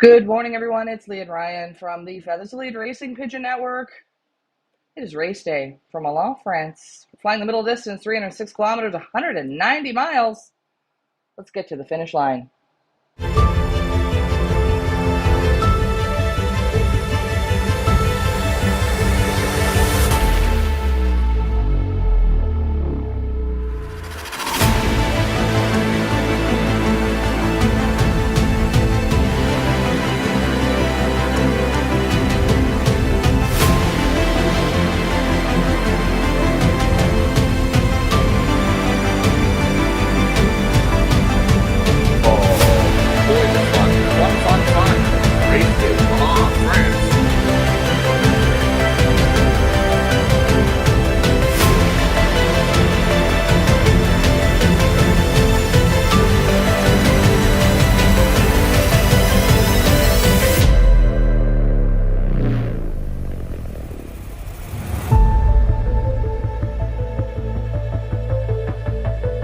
Good morning, everyone. It's Leah and Ryan from the Feathers to Lead Racing Pigeon Network. It is race day from Melun, France. We're flying the middle distance, 306 kilometers, 190 miles. Let's get to the finish line.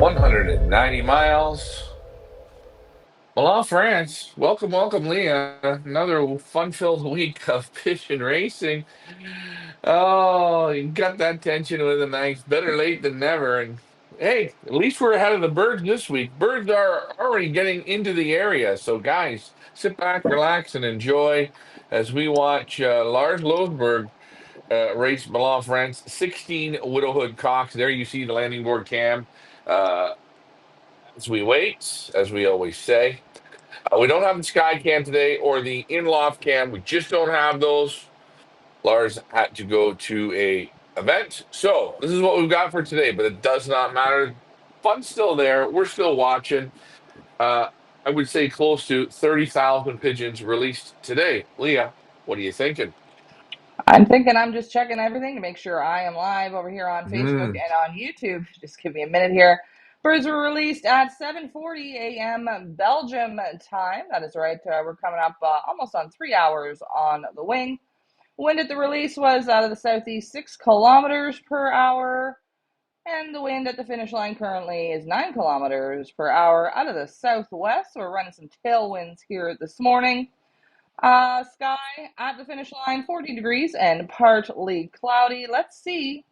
190 miles. Melun, France. Welcome, welcome, Leah. Another fun-filled week of Pigeon racing. Oh, you got that tension with the Manx. Better late than never. And hey, at least we're ahead of the birds this week. Birds are already getting into the area. So, guys, sit back, relax, and enjoy as we watch Lars Lodberg race Melun, France. 16 Widowhood cocks. There you see the landing board cam. Uh, as we wait, as we always say. We don't have the Sky Cam today or the in-loft cam. We just don't have those. Lars had to go to a event. So this is what we've got for today, but it does not matter. Fun's still there. We're still watching. Uh, I would say close to 30,000 pigeons released today. Leah, what are you thinking? I'm just checking everything to make sure I am live over here on Facebook Mm. and on YouTube. Just give me a minute here. Birds were released at 7:40 a.m. Belgium time. That is right. We're coming up almost on 3 hours on the wing. Wind at the release was out of the southeast 6 kilometers per hour. And the wind at the finish line currently is 9 kilometers per hour out of the southwest. So we're running some tailwinds here this morning. Sky at the finish line, 14 degrees and partly cloudy. Let's see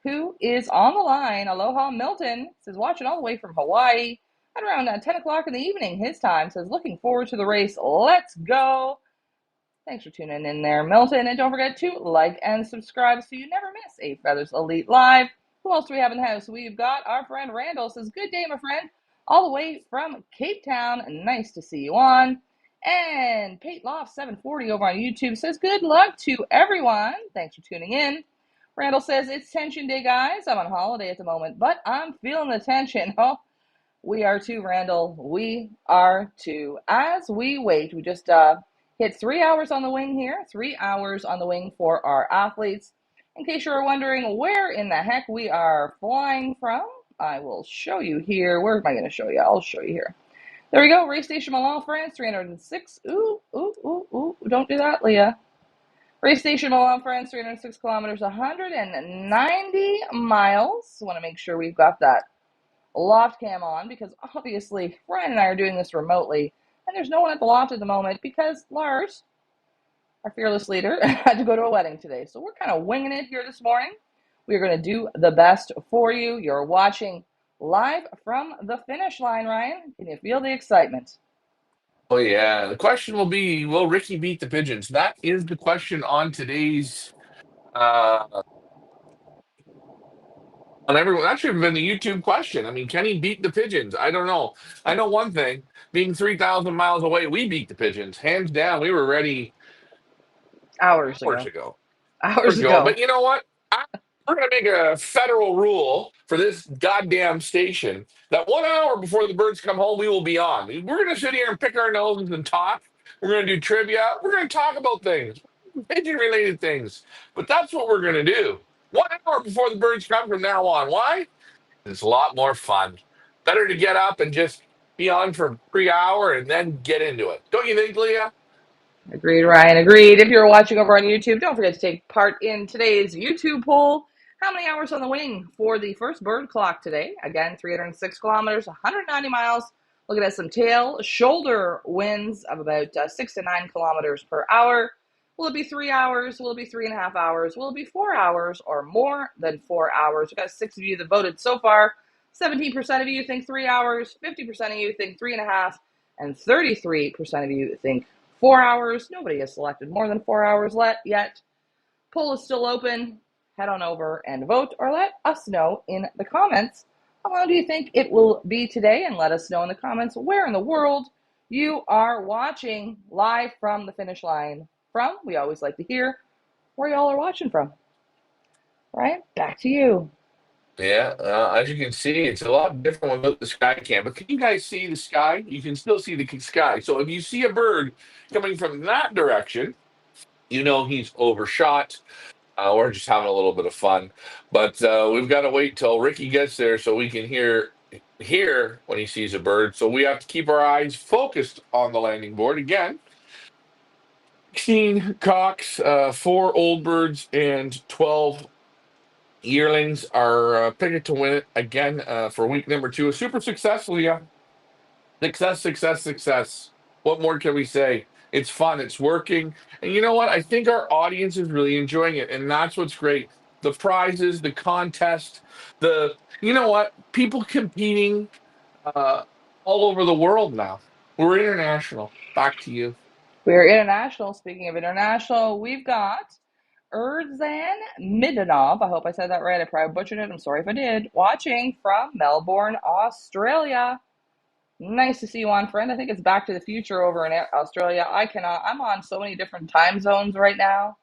who is on the line. Aloha Milton says, watching all the way from Hawaii at around 10 o'clock in the evening, his time. Says, looking forward to the race. Let's go. Thanks for tuning in there, Milton. And don't forget to like and subscribe so you never miss a Feathers Elite Live. Who else do we have in the house? We've got our friend Randall. Says, good day, my friend. All the way from Cape Town. Nice to see you on. And Pate Loft 740 over on YouTube says, good luck to everyone. Thanks for tuning in. Randall says, it's tension day, guys. I'm on holiday at the moment, but I'm feeling the tension. Oh, we are too, Randall. We are too. As we wait, we just hit 3 hours on the wing here. 3 hours on the wing for our athletes. In case you're wondering where in the heck we are flying from, I will show you here. Where am I going to show you? I'll show you here. There we go. Race Station Melun, France, 306. Ooh, ooh, ooh, ooh. Don't do that, Leah. Race Station Melun, France, 306 kilometers, 190 miles. Want to make sure we've got that loft cam on because obviously Ryan and I are doing this remotely and there's no one at the loft at the moment because Lars, our fearless leader, had to go to a wedding today. So we're kind of winging it here this morning. We're going to do the best for you. You're watching live from the finish line, Ryan. Can you feel the excitement? Oh, yeah. The question will be, will Ricky beat the pigeons? That is the question on today's uh, on everyone. That should have been the YouTube question. I mean, can he beat the pigeons? I don't know. I know one thing: being 3,000 miles away, we beat the pigeons hands down. We were ready Hours hours ago. ago. Hours Hours ago. ago. But you know what? We're going to make a federal rule for this goddamn station that 1 hour before the birds come home, we will be on. We're going to sit here and pick our noses and talk. We're going to do trivia. We're going to talk about things, pigeon related things. But that's what we're going to do. 1 hour before the birds come from now on. Why? It's a lot more fun. Better to get up and just be on for 3 hour and then get into it. Don't you think, Leah? Agreed, Ryan. Agreed. If you're watching over on YouTube, don't forget to take part in today's YouTube poll. How many hours on the wing for the first bird clock today? Again, 306 kilometers, 190 miles. Looking at some tail shoulder winds of about 6 to 9 kilometers per hour. Will it be 3 hours? Will it be 3.5 hours? Will it be 4 hours or more than 4 hours? We've got 6 of you that voted so far. 17% of you think 3 hours, 50% of you think 3.5, and 33% of you think 4 hours. Nobody has selected more than 4 hours yet. Poll is still open. Head on over and vote, or let us know in the comments how long do you think it will be today, and let us know in the comments where in the world you are watching live from the finish line from. We always like to hear where y'all are watching from. All right, back to you. Yeah, as you can see, it's a lot different without the sky cam. But can you guys see the sky? You can still see the sky. So if you see a bird coming from that direction, you know he's overshot. We're just having a little bit of fun. But we've got to wait till Ricky gets there so we can hear when he sees a bird. So we have to keep our eyes focused on the landing board again. 16 cocks, 4 old birds, and 12 yearlings are picked to win it again for week number 2. A super success, Leah. Success, success, success. What more can we say? It's fun. It's working. And you know what? I think our audience is really enjoying it. And that's what's great. The prizes, the contest, you know what? People competing uh, all over the world now. We're international. Back to you. We're international. Speaking of international, we've got Erzan Midanov. I hope I said that right. I probably butchered it. I'm sorry if I did. Watching from Melbourne, Australia. Nice to see you on, friend. I think it's Back to the Future over in Australia. I'm on so many different time zones right now.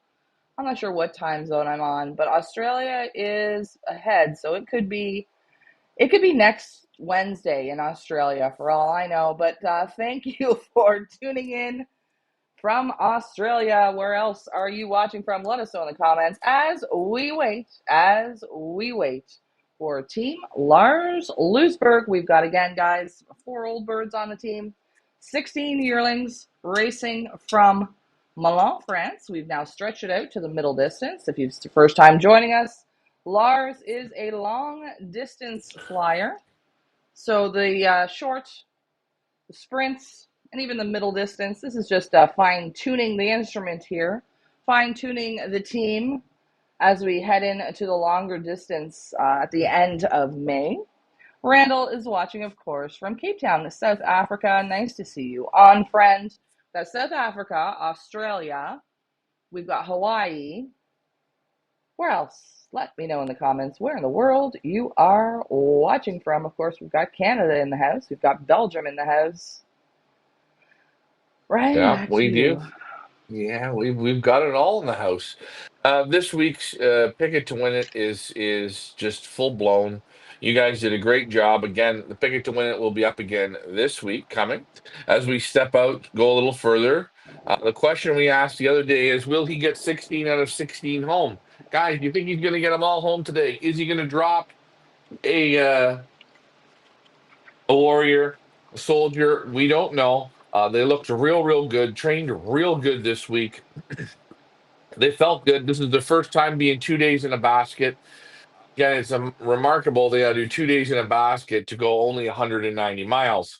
I'm not sure what time zone I'm on, but Australia is ahead, so it could be next Wednesday in Australia for all I know. But thank you for tuning in from Australia. Where else are you watching from? Let us know in the comments as we wait for Team Lars Lusberg. We've got, again, guys, 4 old birds on the team, 16 yearlings racing from Melun, France. We've now stretched it out to the middle distance. If it's your first time joining us, Lars is a long distance flyer. So the short, the sprints, and even the middle distance. This is just fine tuning the instrument here, fine tuning the team as we head into the longer distance at the end of May. Randall is watching, of course, from Cape Town, South Africa. Nice to see you on, friend. That's South Africa, Australia. We've got Hawaii. Where else? Let me know in the comments where in the world you are watching from. Of course, we've got Canada in the house. We've got Belgium in the house. Ryan, Yeah, back to we do. you. Yeah, we've got it all in the house. This week's Picket to Win It is just full blown. You guys did a great job. Again, the Picket to Win It will be up again this week coming as we step out, go a little further. The question we asked the other day is, will he get 16 out of 16 home? Guys, do you think he's going to get them all home today? Is he going to drop a uh, a warrior, a soldier? We don't know. They looked real good, trained real good this week. They felt good. This is the first time being 2 days in a basket. Again, it's remarkable they had to do 2 days in a basket to go only 190 miles.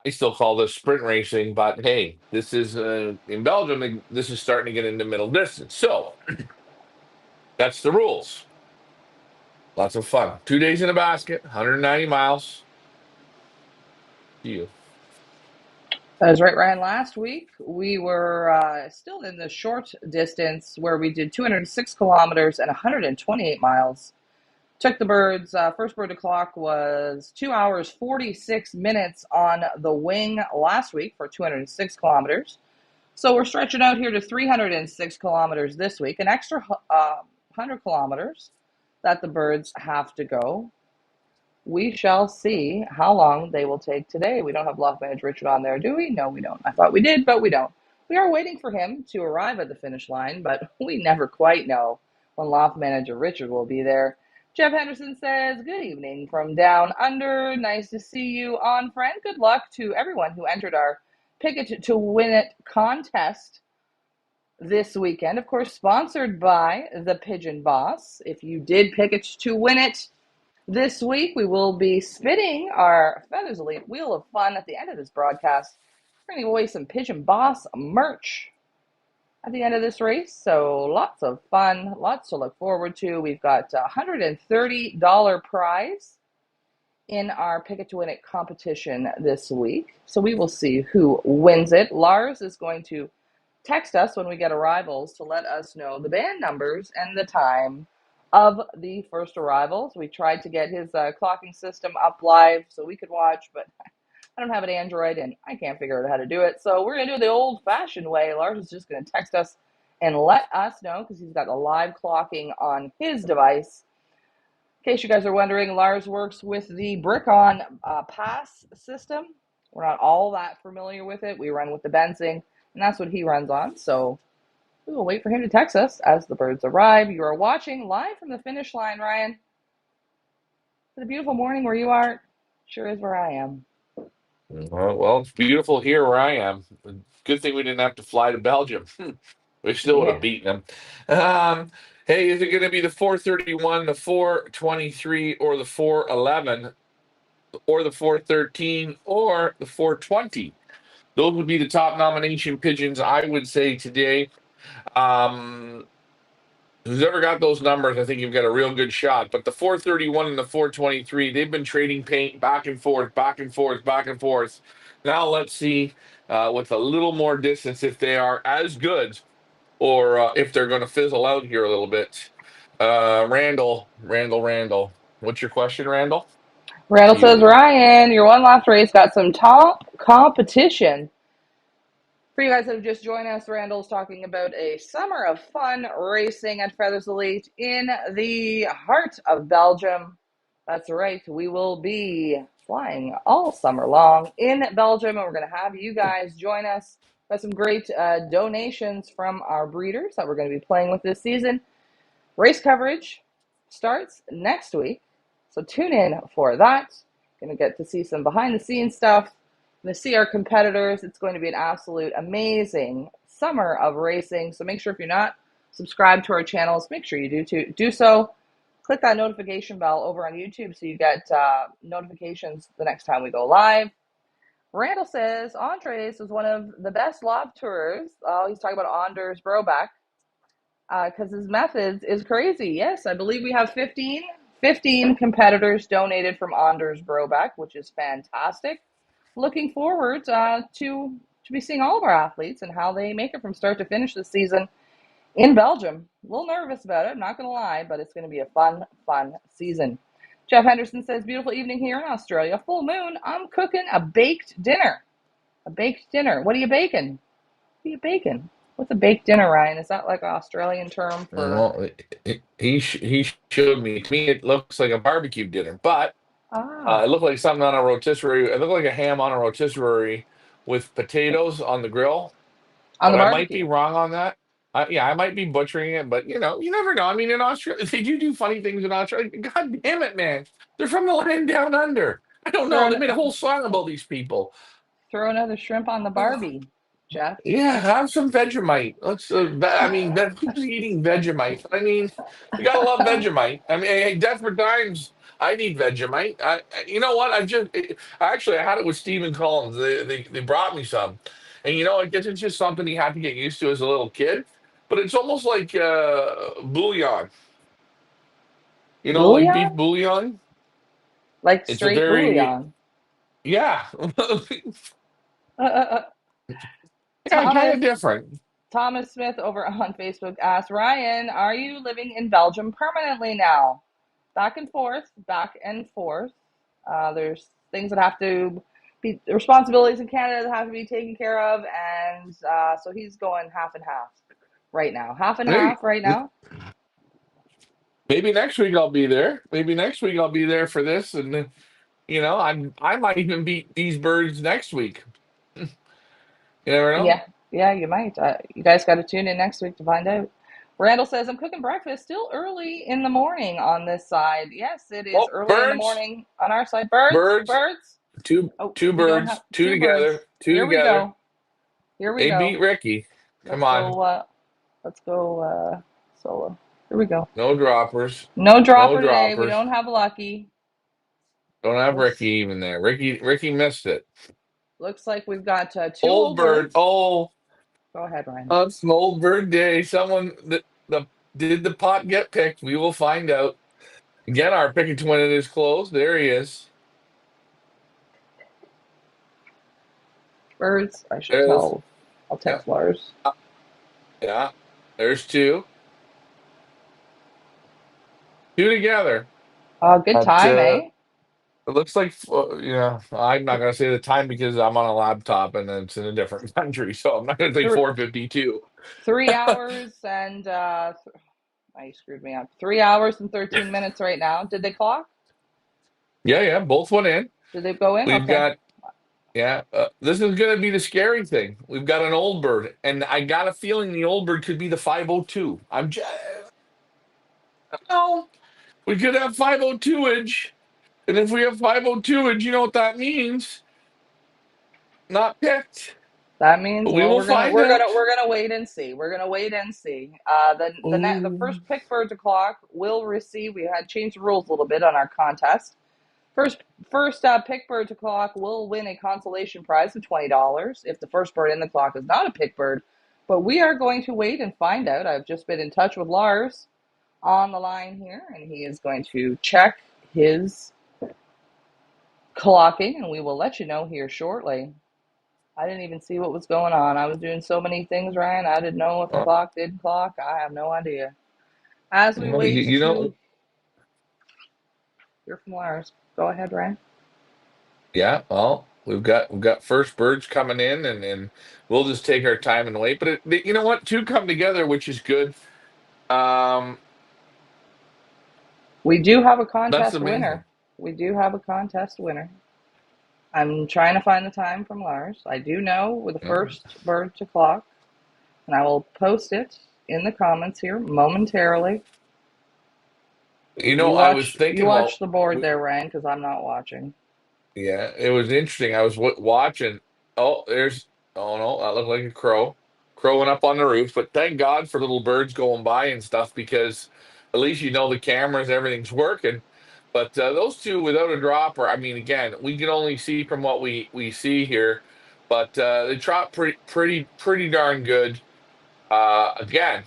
I still call this sprint racing, but hey, this is in Belgium. This is starting to get into middle distance. So that's the rules. Lots of fun. 2 days in a basket, 190 miles. To you. That is right, Ryan. Last week, we were still in the short distance where we did 206 kilometers and 128 miles. Took the birds. First bird to clock was 2 hours, 46 minutes on the wing last week for 206 kilometers. So we're stretching out here to 306 kilometers this week, an extra 100 kilometers that the birds have to go. We shall see how long they will take today. We don't have Loft Manager Richard on there, do we? No, we don't. I thought we did, but we don't. We are waiting for him to arrive at the finish line, but we never quite know when Loft Manager Richard will be there. Jeff Henderson says, good evening from down under. Nice to see you on, friend. Good luck to everyone who entered our Picket to Win It contest this weekend. Of course, sponsored by the Pigeon Boss. If you did Picket to Win It, This week we will be spinning our Feathers Elite Wheel of Fun at the end of this broadcast. We're going to give away some Pigeon Boss merch at the end of this race. So lots of fun, lots to look forward to. We've got a $130 prize in our Pick It to Win It competition this week. So we will see who wins it. Lars is going to text us when we get arrivals to let us know the band numbers and the time of the first arrivals. We tried to get his clocking system up live so we could watch, but I don't have an Android and I can't figure out how to do it. So we're going to do it the old fashioned way. Lars is just going to text us and let us know because he's got the live clocking on his device. In case you guys are wondering, Lars works with the Brick-On pass system. We're not all that familiar with it. We run with the Bensing, and that's what he runs on. So we will wait for him to text us as the birds arrive. You are watching live from the finish line, Ryan. Is it a beautiful morning where you are? Sure is where I am. Well, it's beautiful here where I am. Good thing we didn't have to fly to Belgium. We still would have Yeah. beaten them. Hey, is it going to be the 431, the 423, or the 411, or the 413, or the 420? Those would be the top nomination pigeons, I would say, today. Um, who's ever got those numbers, I think you've got a real good shot. But the 431 and the 423, they've been trading paint back and forth, back and forth, back and forth. Now let's see with a little more distance if they are as good or if they're going to fizzle out here a little bit. Randall. What's your question, Randall? Randall See you says, later. Ryan, your one last race got some top competition. For you guys that have just joined us, Randall's talking about a summer of fun racing at Feathers Elite in the heart of Belgium. That's right, we will be flying all summer long in Belgium, and we're going to have you guys join us. Got some great donations from our breeders that we're going to be playing with this season. Race coverage starts next week, so tune in for that. Going to get to see some behind the scenes stuff. Going to see our competitors. It's going to be an absolute amazing summer of racing. So make sure if you're not subscribed to our channels, make sure you do so. Click that notification bell over on YouTube so you get notifications the next time we go live. Randall says Andres is one of the best loft tours. He's talking about Anders Broback because his methods is crazy. Yes, I believe we have 15 competitors donated from Anders Broback, which is fantastic. Looking forward to be seeing all of our athletes and how they make it from start to finish this season in Belgium. A little nervous about it, I'm not going to lie, but it's going to be a fun season. Jeff Henderson says, beautiful evening here in Australia. Full moon. I'm cooking a baked dinner. A baked dinner. What are you baking? What are you baking? What's a baked dinner, Ryan? Is that like an Australian term for? Well, he showed me. To me, it looks like a barbecue dinner, but Ah, it looked like something on a rotisserie. It looked like a ham on a rotisserie with potatoes on the grill. on the But I might barbecue. be wrong on that. Yeah, I might be butchering it, but you never know. I mean, in Australia, they do funny things in Australia. God damn it, man! They're from the land down under. I don't know. Throw, They made a whole song about these people. throw another shrimp on the Barbie, Jeff. Yeah, have some Vegemite. I mean, who's eating Vegemite? I mean, you gotta love Vegemite. I mean, hey, desperate times. I need Vegemite. You know what? Actually, I had it with Stephen Collins. They brought me some, and I guess it's just something you have to get used to as a little kid. But it's almost like bouillon. Like beef Bouillon? bouillon. Like It's a straight very bouillon. yeah, Uh, uh, uh. yeah, kind Thomas of different. Thomas Smith over on Facebook asked, Ryan, are you living in Belgium permanently now? Back and forth, back and forth. There's things that have to be responsibilities in Canada that have to be taken care of, and so he's going half and half right now. Half and Hey, half right now. maybe next week I'll be there. Maybe next week I'll be there for this, and I might even beat these birds next week. You never know. Yeah, yeah, you might. You guys got to tune in next week to find out. Randall says, I'm cooking breakfast still early in the morning on this side. Yes, it is Well, early in the birds, morning on our side. Birds, birds, birds. two Oh, two we don't have birds, two two birds. together, two Here we together. go. Here we They beat go. Ricky. Come Let's on, go. Let's go solo. Here we go. no droppers, No no dropper today. We droppers. don't have Lucky. Don't have Ricky Looks even there. Ricky missed it. looks like we've got two Old old bird. birds. Oh, Go ahead, Ryan. it's an old bird day. Someone the did the pot get picked? We will find out. Again, our picket twin is closed. There he is. Birds. I should There's tell. I'll yeah, text Lars. yeah. There's two. Two together. Good But time, eh? it looks like I'm not gonna say the time because I'm on a laptop and it's in a different country, so I'm not gonna say Three 4:52. 3 hours and you screwed me up. 3 hours and 13 minutes right now. Did they clock? Yeah, yeah, both went in. Did they go in? We've Okay. got Yeah, this is going to be the scary thing. We've got an old bird, and I got a feeling the old bird could be the 502. I'm just, no, we could have 502age, and if we have 502age, you know what that means? Not picked, That means, but we well, will we're gonna find we're gonna out. we're gonna wait and see. We're gonna wait and see. The Ooh. first pick bird to clock will receive. We had changed the rules a little bit on our contest. First pick bird to clock will win a consolation prize of $20 if the first bird in the clock is not a pick bird. But we are going to wait and find out. I've just been in touch with Lars on the line here, and he is going to check his clocking, and we will let you know here shortly. I didn't even see what was going on. I was doing so many things, Ryan. I didn't know if the Uh, clock did clock. I have no idea. As we well, you, wait you know, to hear from Lars, go ahead, Ryan. yeah. Well, we've got first birds coming in, and we'll just take our time and wait. But you know what? Two come together, which is good. Um, We do have a that's the contest main thing. winner. We do have a contest winner. I'm trying to find the time from Lars. I do know with the Mhm. first bird to clock, and I will post it in the comments here momentarily. You You know, I was watch you thinking, watch well, the board there, Ryan, because I'm not watching. yeah, it was interesting. I was watching. Oh, oh no, that looked like a crow crowing up on the roof. But thank God for little birds going by and stuff because at least you know the cameras, everything's working. But those two without a dropper, I mean, again, we can only see from what we see here, but they trot pretty darn good. Again,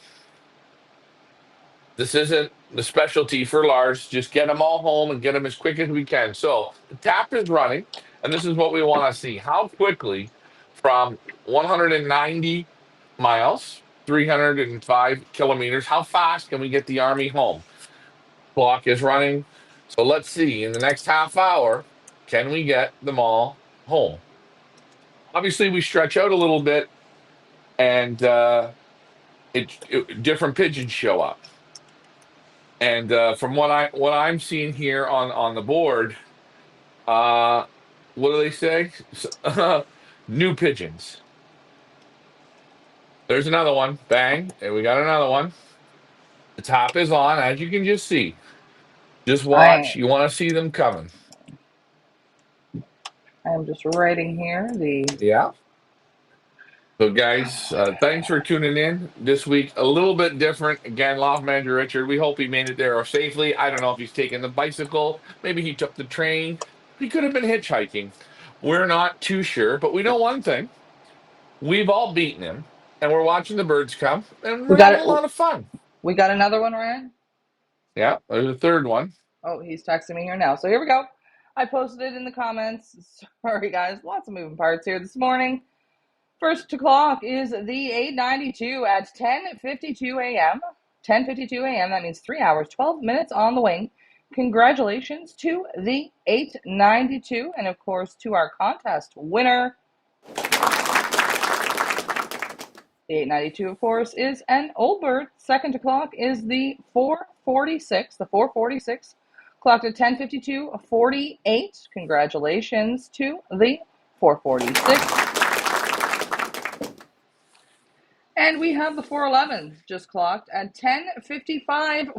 this isn't the specialty for Lars. Just get them all home and get them as quick as we can. So the tap is running, and this is what we want to see. How quickly from 190 miles, 305 kilometers, how fast can we get the Army home? Clock is running. So let's see. In the next half hour, can we get them all home? Obviously, we stretch out a little bit, and different pigeons show up. And from what I'm seeing here on the board, uh, what do they say? New pigeons. There's another one. Bang! And we got another one. The top is on, as you can just see. Just watch. I You want to see them coming. I am just writing here the Yeah. So, guys, thanks for tuning in this week. A little bit different. Again, Loft Manager Richard, we hope he made it there safely. I don't know if he's taking the bicycle. Maybe he took the train. He could have been hitchhiking. We're not too sure, but we know one thing. We've all beaten him, and we're watching the birds come, and we we're got having it. a lot of fun. We got another one, Ryan. Yeah, there's a third one. Oh, he's texting me here now. So here we go. I posted it in the comments. Sorry, guys. Lots of moving parts here this morning. First to clock is the 892 at 10:52 a.m. 10:52 a.m. That means 3 hours, 12 minutes on the wing. Congratulations to the 892 and of course to our contest winner. The 892 of course is an old bird. Second to clock is the 446. The 446 clocked at 10:52:48. Congratulations to the 446. And we have the 411 just clocked at 10:55:44.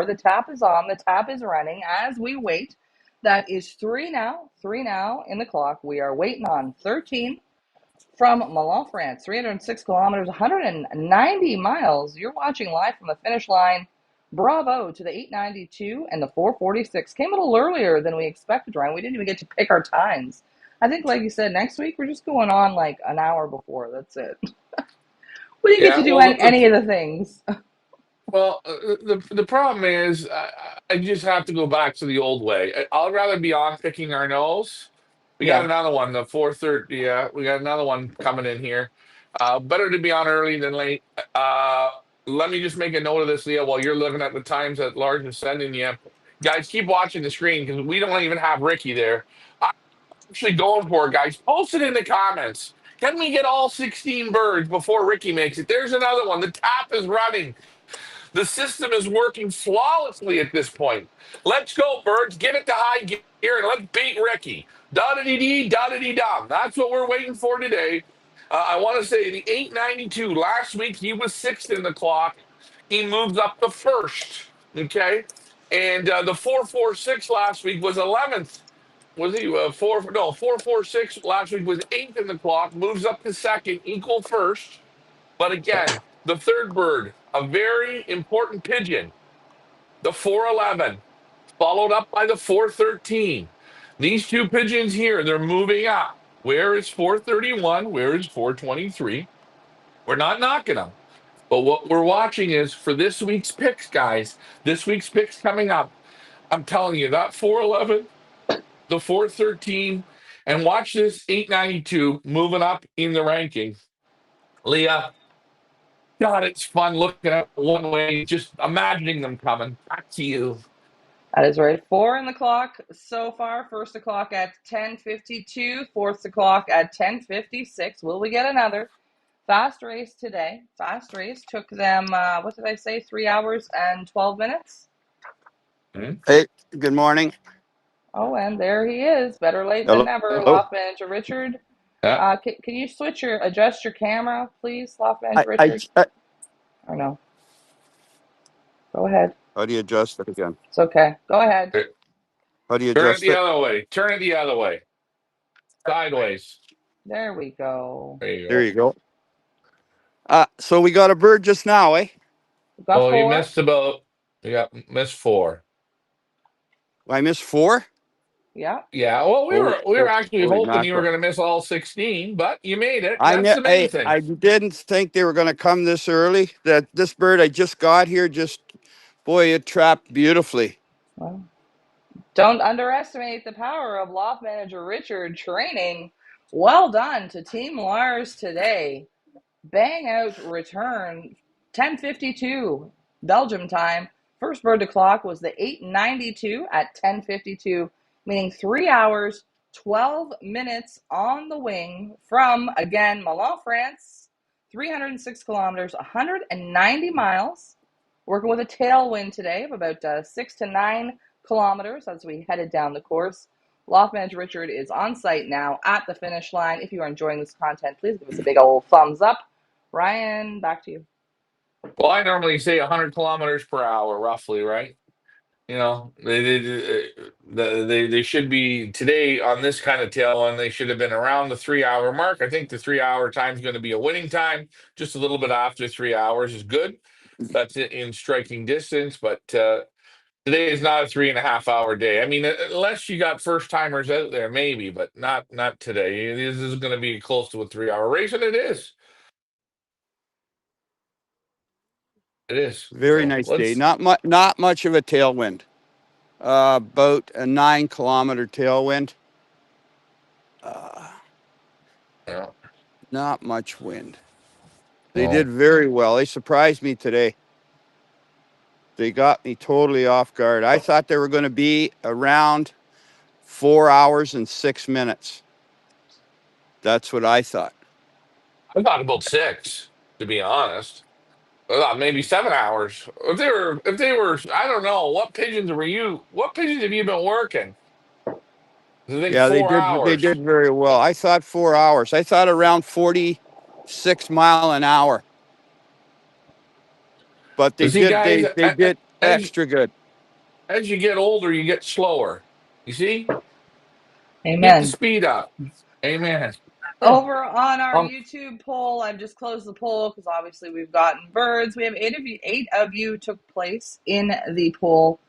The tap is on. The tap is running as we wait. That is three now. Three now in the clock. We are waiting on 13 from Melun, France. 306 kilometers, 190 miles. You're watching live from the finish line. Bravo to the 892 and the 446. Came a little earlier than we expected, Ryan. We didn't even get to pick our times. I think, like you said, next week we're just going on like an hour before. That's it. We didn't get to Yeah, do well, any of the things. the problem is I just have to go back to the old way. I'll rather be on picking our nose. We got Yeah, another one, the 4:30. Yeah, we got another one coming in here. Better to be on early than late. Uh, Let me just make a note of this, Leah, while you're looking at the times that Large is sending you. Guys, keep watching the screen because we don't even have Ricky there. I'm actually going for it, guys. Post it in the comments. Can we get all 16 birds before Ricky makes it? There's another one. The tap is running. The system is working flawlessly at this point. Let's go, birds. Get it to high gear and let's beat Ricky. Da da dee dee, da da dee dum. That's what we're waiting for today. I want to say the 892. Last week he was sixth in the clock. He moves up to first. Okay. And the 446 last week was 11th. Was he four? No, 446 last week was eighth in the clock, moves up to second, equal first. But again, the third bird, a very important pigeon, the 411, followed up by the 413. These two pigeons here, they're moving up. Where is 431? Where is 423? We're not knocking them. But what we're watching is for this week's picks, guys. This week's picks coming up. I'm telling you, that 411, the 413, and watch this 892 moving up in the ranking. Leah, God, it's fun looking at one way, just imagining them coming. Back to you. that is right. Four in the clock so far. First o'clock at 10:52. Fourth o'clock at 10:56. Will we get another? Fast race today. Fast race took them, what did I say, 3 hours and 12 minutes? Hmm? Hey, good morning. Oh, and there he is. Better late than Hello. never. Hello. Loft Manager Richard. Yeah. Can you adjust your camera, please, Loft I, Manager I, Richard? I, Or no? Go ahead. how do you adjust it again? It's okay. Go ahead. How do you Turn it adjust the it? other way. Turn it the other way. Sideways. There we go. There you There go. you go. So we got a bird just now, eh? We've got Oh, you four. missed about, you got missed four. I missed four. Yeah. Yeah, well, Oh, we were oh, actually holy hoping you were mackerel! going to miss all 16, but you made it. That's the main Hey, thing. I didn't think they were going to come this early. That this bird I just got here, just boy, it trapped beautifully. Well, don't underestimate the power of Loft Manager Richard training. Well done to Team Lars today. Bang out return 10:52 Belgium time. First bird to clock was the 892 at 10:52, meaning 3 hours 12 minutes on the wing from again Melun, France, 306 kilometers, 190 miles. Working with a tailwind today of about 6 to 9 kilometers as we headed down the course. Loft Manager Richard is on site now at the finish line. If you are enjoying this content, please give us a big old thumbs up. Ryan, back to you. Well, I normally say 100 kilometers per hour, roughly, right? You know, they should be today on this kind of tail one. They should have been around the 3 hour mark. I think the 3 hour time is going to be a winning time. Just a little bit after 3 hours is good. That's in striking distance, but today is not a 3.5 hour day. I mean, unless you got first timers out there, maybe, but not today. This is going to be close to a 3 hour race, and it is. It is. Very So nice day. let's. Not much of a tailwind. About a 9 kilometer tailwind. Uh, Yeah, not much wind. They did well, very well. They surprised me today. They got me totally off guard. I thought they were going to be around 4 hours and 6 minutes. That's what I thought. I thought about six, to be honest. I thought maybe 7 hours. If they were, I don't know. What pigeons have you been working? I think Yeah, they four did. They hours. did very well. I thought 4 hours. I thought around 46 mile an hour. But they But see, did. guys, They did as extra good. as you get older, you get slower. You see, keep the Amen. speed up. Amen. Over on our Um, YouTube poll, I've just closed the poll because obviously we've gotten birds. We have eight of you took place in the poll.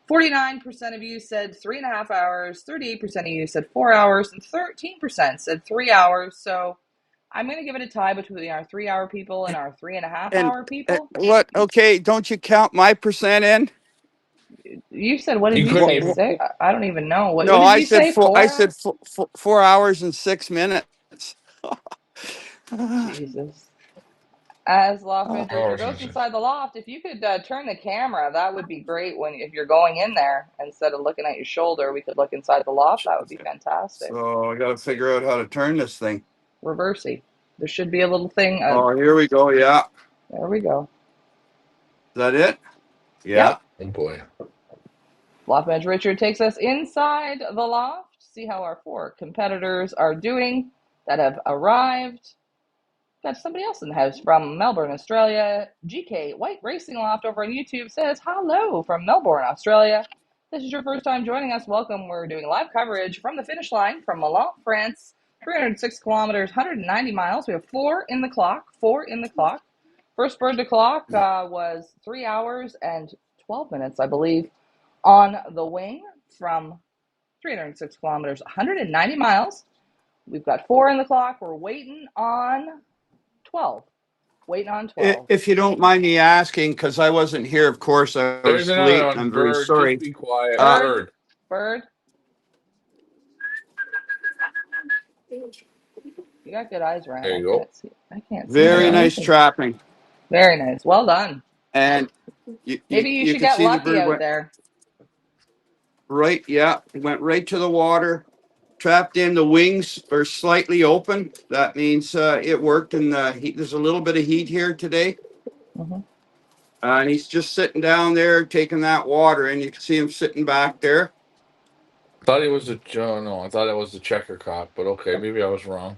49% of you said 3.5 hours, 38% of you said 4 hours, and 13% said 3 hours. So I'm going to give it a tie between our 3 hour people and our three and a half And hour people. what? Okay, don't you count my percent in? You said, what did you you couldn't say? even. Six? I don't even know. What No, did I you said say? four. I 4 hours? said 4 hours and 6 minutes. Jesus. As Loft Oh, Edge Richard Hours goes and six. inside the loft, if you could turn the camera, that would be great. When if you're going in there instead of looking at your shoulder, we could look inside the loft. That would be fantastic. so I got to figure out how to turn this thing. Reversey. There should be a little thing. Oh, here we go. Yeah, There we go. is that it? Yep. Yeah. Oh boy. Loft Edge Richard takes us inside the loft. See how our 4 competitors are doing that have arrived. Got somebody else in the house from Melbourne, Australia. GK White Racing Loft over on YouTube says hello from Melbourne, Australia. If this is your first time joining us, welcome. We're doing live coverage from the finish line from Melun, France. 306 kilometers, 190 miles. We have 4 in the clock. 4 in the clock. First bird to clock was 3 hours and 12 minutes, I believe, on the wing from 306 kilometers, 190 miles. We've got 4 in the clock. We're waiting on 12. Waiting on 12. If you don't mind me asking, because I wasn't here, of course, I There's was another late. one. I'm very Bird. Just sorry. be quiet. Uh, Bird, Bird. bird, you got good eyes, Ryan. There I you go. can't see. I can't see very hardly Yeah. nice anything. trapping. Very nice. Well done. And you, you, Maybe you you should can get see the lucky bird out went there. right. Yeah, it went right to the water. Trapped in. The wings are slightly open. That means it worked. And there's a little bit of heat here today. Hmm. And he's just sitting down there taking that water, and you can see him sitting back there. Thought he was a. Oh, no, I thought it was the checker cop, but okay, maybe I was wrong.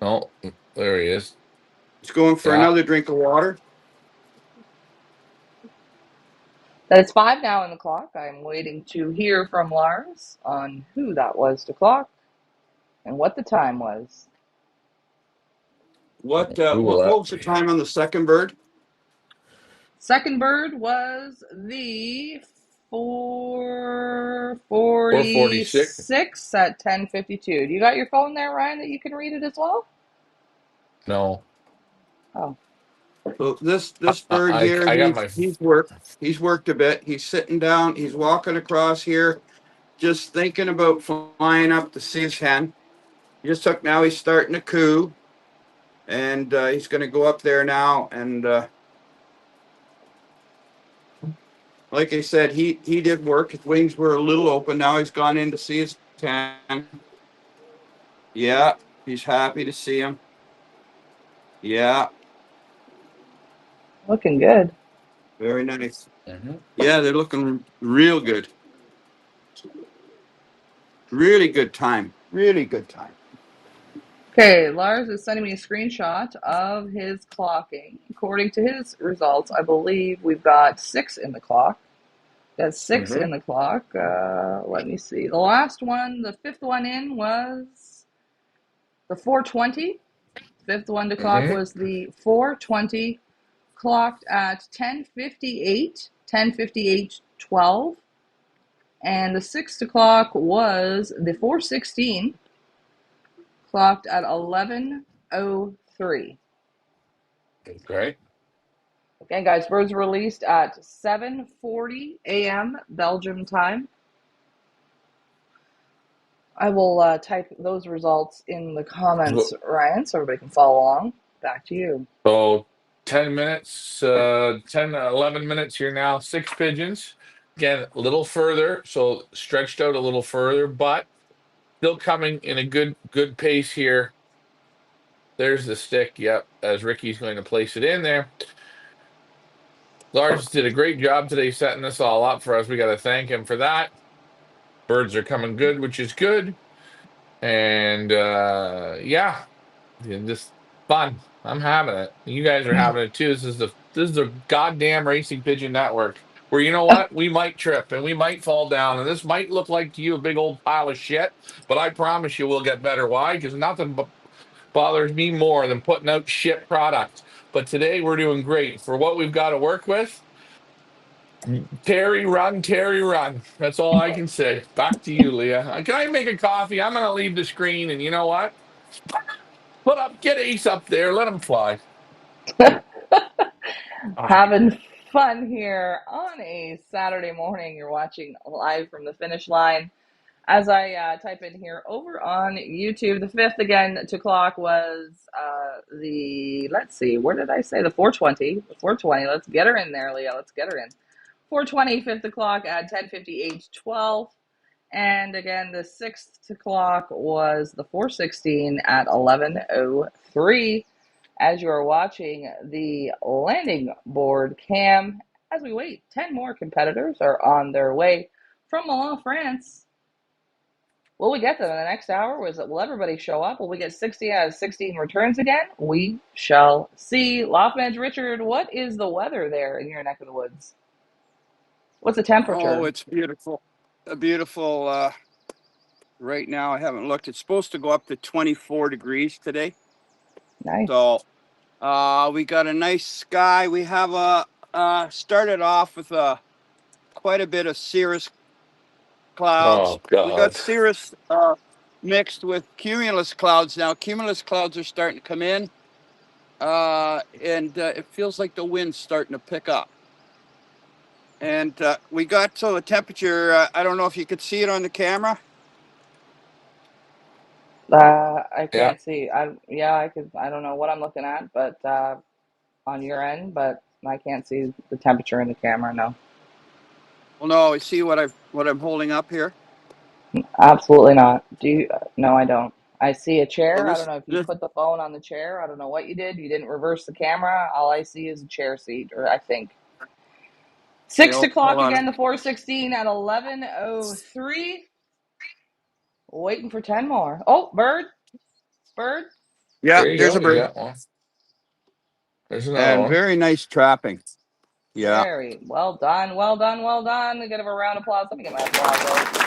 No, there he is. He's going for Yeah. another drink of water. That it's 5 now in the clock. I'm waiting to hear from Lars on who that was to clock and what the time was. What Who will what that what was the be? time on the second bird? Second bird was the Or 46. 446 at 10:52. Do you got your phone there, Ryan, that you can read it as well? No. Oh, So this bird here, I got my. he's worked a bit. He's sitting down. He's walking across here, just thinking about flying up to see his hen. He just took now. He's starting to coo, and he's going to go up there now. And like I said, he did work. His wings were a little open. Now he's gone in to see his hen. Yeah, he's happy to see him. Yeah, looking good. very nice. Mhm. Yeah, they're looking real good. Really good time. Really good time. Okay, Lars is sending me a screenshot of his clocking. According to his results, I believe we've got 6 in the clock. That's six Mhm. in the clock. Let me see. The last one, the fifth one in was the 420. Fifth one to clock Mhm. was the 420, clocked at 10:58, 10:58:12, and the sixth to clock was the 416, clocked at 11:03. Okay. Again, guys, birds were released at 7:40 a.m. Belgium time. I will type those results in the comments, So, Ryan, so everybody can follow along. Back to you. so 10 minutes, 10, 11 minutes here now. 6 pigeons. Again, a little further, so stretched out a little further, but still coming in a good pace here. There's the stick. Yep, as Ricky's going to place it in there. Lars did a great job today setting this all up for us. We got to thank him for that. Birds are coming good, which is good. And yeah, just fun. I'm having it. You guys are having it too. This is the goddamn Racing Pigeon Network. where you know what? We might trip and we might fall down, and this might look like to you a big old pile of shit, but I promise you we'll get better. Why? Because nothing bothers me more than putting out shit product. But today we're doing great for what we've got to work with. Terry, run, Terry, run. That's all I can say. Back to you, Leah. Can I make a coffee? I'm going to leave the screen, and you know what? Get Ace up there. Let him fly. Ah, Having fun here on a Saturday morning. You're watching live from the finish line. As I type in here over on YouTube, the fifth again to clock was let's see, where did I say? The 420. The 420. Let's get her in there, Leah. Let's get her in. 420, fifth o'clock at 10:58, 12. And again, the sixth o'clock was the 416 at 11:03. As you are watching the landing board cam, as we wait, 10 more competitors are on their way from Melun, France. Will we get them in the next hour? Will everybody show up? Will we get 60 out of 16 returns again? We shall see. Loftman's Richard, what is the weather there in your neck of the woods? What's the Oh, temperature? it's beautiful. A beautiful. Right now, I haven't looked. It's supposed to go up to 24 degrees today. Nice. So we got a nice sky. We have started off with quite a bit of cirrus clouds. oh, We got God. cirrus mixed with cumulus clouds now. Cumulus clouds are starting to come in, and it feels like the wind's starting to pick up. And we got so the temperature. I don't know if you could see it on the camera. I Yeah. can't see. I could. I don't know what I'm looking at, but on your end, but I can't see the temperature in the camera. No, Well, no, I see what I'm holding up here. absolutely not. Do you? No, I don't. I see a So chair. I don't this know if you this put the phone on the chair. I don't know what you did. You didn't reverse the camera. All I see is a chair seat, or I think okay, six hold o'clock on. again. The 416 at 11:03. Waiting for 10 more. Oh, bird, bird. Yeah, There you there's go. a You bird. got one. There's another And one. very nice trapping. Yeah. Very well done, well done, well done. Give a round of applause. Let me get my applause out.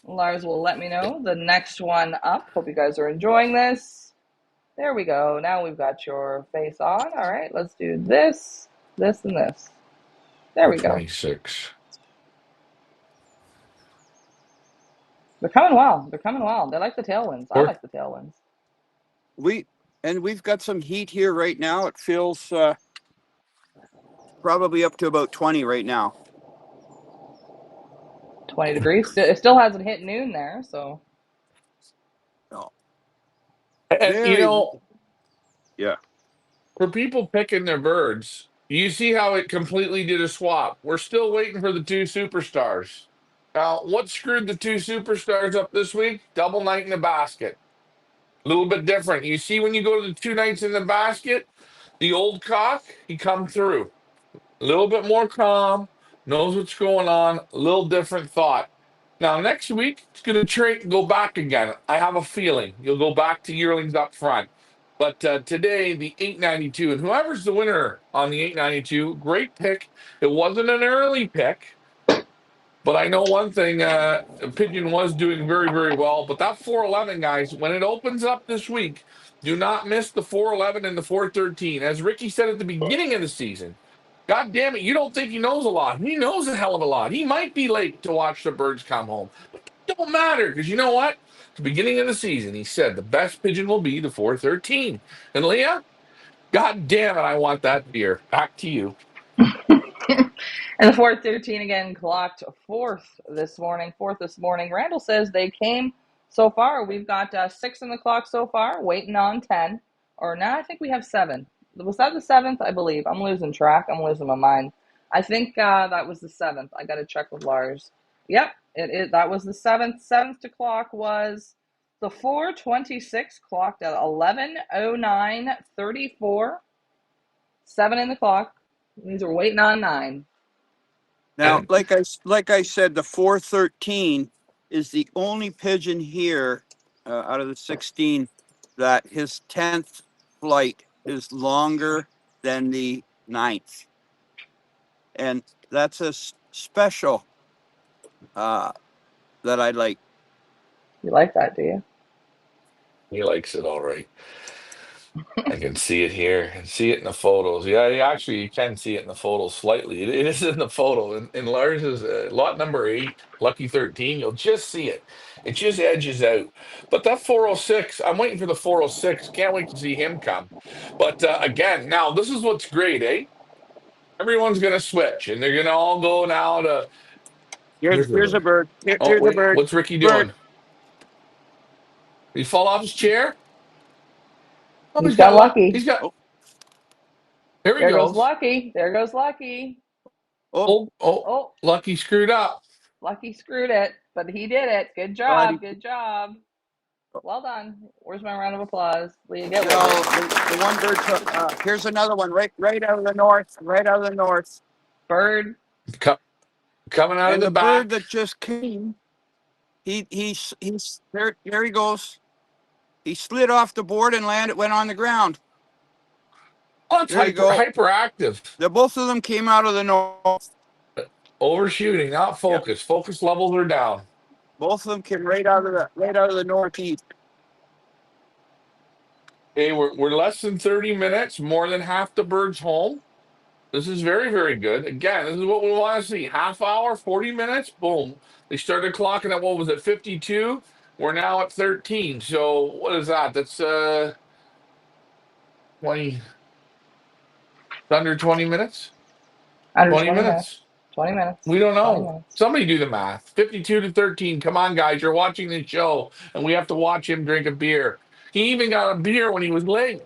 Lars will let me know the next one up. Hope you guys are enjoying this. There we go. Now we've got your face on. All right, let's do this, this, and this. There we go. 426. They're coming well. They're coming well. They like the tailwinds. I Four. like the tailwinds. We we've got some heat here right now. It feels probably up to about 20 right now. 20 degrees. It still hasn't hit noon there, so No. And, Very yeah. for people picking their birds, you see how it completely did a swap. We're still waiting for the two superstars. Now, what screwed the two superstars up this week? Double night in the basket. A little bit different. You see, when you go to the two nights in the basket, the old cock, he come through. A little bit more calm, knows what's going on, a little different thought. Now, next week, it's going to go back again. I have a feeling you'll go back to yearlings up front. But today, the 892, and whoever's the winner on the 892, great pick. It wasn't an early pick, but I know one thing, Pigeon was doing very, very well. But that 411, guys, when it opens up this week, do not miss the 411 and the 413. As Ricky said at the beginning of the season, God damn it, you don't think he knows a lot. He knows a hell of a lot. He might be late to watch the birds come home. But that don't matter, because you know what? At the beginning of the season, he said the best pigeon will be the 413. And Leah, God damn it, I want that deer. Back to you. and the 413 again clocked fourth this morning. Randall says they came so far. We've got six in the clock so far, waiting on 10. Or now I think we have seven. Was that the seventh? I believe. I'm losing track. I'm losing my mind. I think that was the seventh. I got to check with Lars. Yep, it is. That was the seventh. Seventh to clock was the 426 clocked at 11:09:34. Seven in the clock. Means we're waiting on nine. Now, And like I said, the 413 is the only pigeon here out of the 16 that his 10th flight is longer than the ninth. and that's a special uh, that I like. You like that, do you? He likes it all right. I can see it here and see it in the photos. Yeah, actually, you can see it in the photos slightly. It is in the photo. In Lars's lot number 8, Lucky 13, you'll just see it. It just edges out. But that 406, I'm waiting for the 406. Can't wait to see him come. But again, now this is what's great, eh? Everyone's going to switch and they're going to all go now to. Here's the Here's a bird. bird. Oh, Here's a wait. bird. What's Ricky Bird. doing? Did he fall off his chair? Oh, He's got he's lucky. got, Oh, here he There goes goes. Lucky. There goes Lucky. oh, Oh, Oh, Lucky screwed up. Lucky screwed it, but he did it. Good buddy. job. Good job. Well done. Where's my round of applause? Leah, get with it. No, the one bird. Here's another one. Right out of the north. Right out of the north. Bird. Co- Coming out of And the the bird back. that just came, he's there. There he goes. He slid off the board and landed. Went on the ground. Oh, it's There you go. hyperactive. The both of them came out of the north. Overshooting, not Yep. focus. Focus levels are down. Both of them came right out of the northeast. Okay, we're less than 30 minutes, more than half the birds home. This is very, very good. Again, this is what we want to see. Half hour, 40 minutes, boom. They started clocking at what was it, 52? We're now at 13. So what is that? That's 20 under 20 minutes? Under 20 20 minutes. minutes. 20 minutes. We don't 20 know. minutes. Somebody do the math. 52 to 13. Come on, guys. You're watching this show, and we have to watch him drink a beer. He even got a beer when he was late.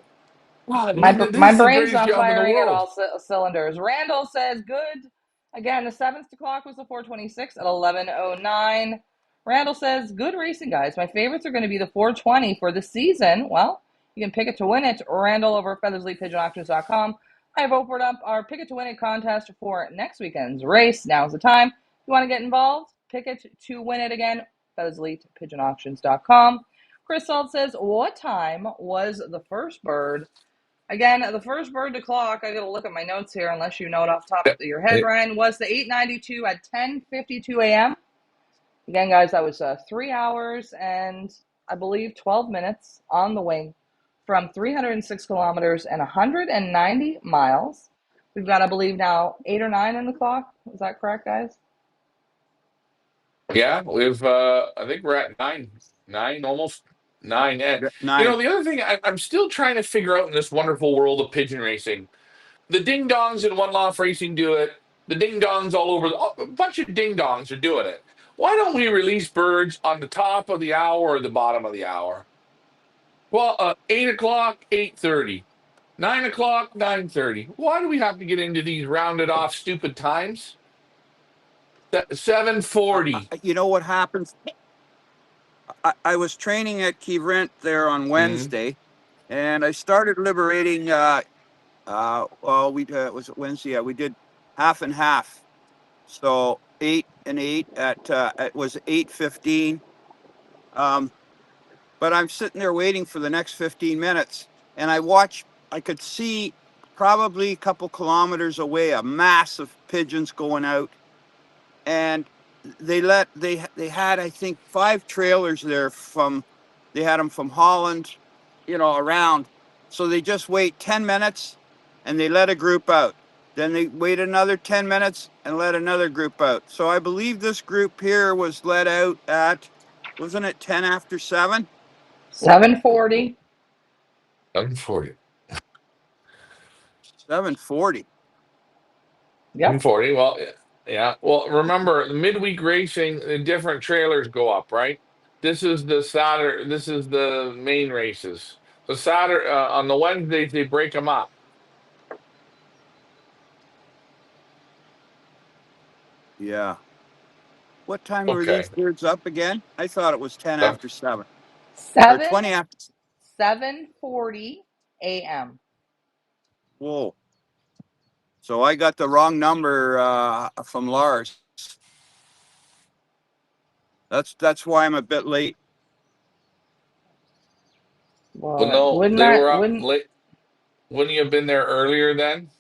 Wow, My this is the brain's greatest not job in the firing at world. all cylinders. Randall says good. Again, the seventh clock was the 426 at 11:09. Randall says good racing, guys. My favorites are going to be the 420 for the season. Well, you can pick it to win it. Randall over at feathersleepigeonauctions.com. I've opened up our pick it to win it contest for next weekend's race. Now's the time. If you want to get involved, pick it to win it again. feathersleepigeonauctions.com. Chris Salt says, what time was the first bird? Again, the first bird to clock, I got to look at my notes here, unless you know it off the top Yeah. of your head, It- Ryan, was the 892 at 10:52 a.m. Again, guys, that was 3 hours and I believe 12 minutes on the wing from 306 kilometers and 190 miles. We've got, I believe, now 8 or 9 in the clock. Is that correct, guys? yeah, I think we're at nine, almost nine. And, Nine. the other thing I'm still trying to figure out in this wonderful world of pigeon racing, the ding dongs in One Loft Racing do it. The ding dongs all over, a bunch of ding dongs are doing it. Why don't we release birds on the top of the hour or the bottom of the hour? Well, 8 o'clock, 8:30. 9 o'clock, 9:30. Why do we have to get into these rounded off stupid times? 7:40. You know what happens? I was training at Key Rent there on Mm, Wednesday, and I started liberating. Well, we was it Wednesday? Yeah, we did half and half. So 8 and 8 at it was 8:15. Um, but I'm sitting there waiting for the next 15 minutes, and I could see probably a couple kilometers away a mass of pigeons going out, and they had I think 5 trailers there from they had them from Holland, around. So they just wait 10 minutes and they let a group out. Then they wait another 10 minutes and let another group out. So I believe this group here was let out at, wasn't it 10 after 7? 740. 7:40. 7:40. Yep. 7:40. Well, yeah. Well, remember, midweek racing, the different trailers go up, right? This is the Saturday. This is the main races. So Saturday on the Wednesdays they break them up. Yeah. What time were Okay. these birds up again? I thought it was 10 Seven- after 7 or 7 20 after. 740 a.m. Whoa. So I got the wrong number from Lars. That's why I'm a bit late. Well, Well, no, wouldn't they that were up wouldn't late. Wouldn't you have been there earlier then?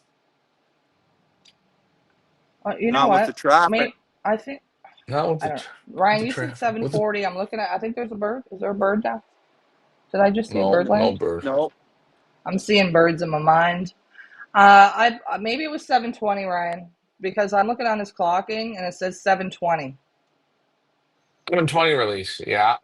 You know not with the what? traffic. May I think Not I don't know. with Ryan, the you said traffic. With the 740. I'm looking at. I think there's a bird. Is there a bird down? Did I just see a no, bird no land? bird. No, I'm seeing birds in my mind. I maybe it was 720, Ryan, because I'm looking on his clocking and it says 720. 720 release. Yeah.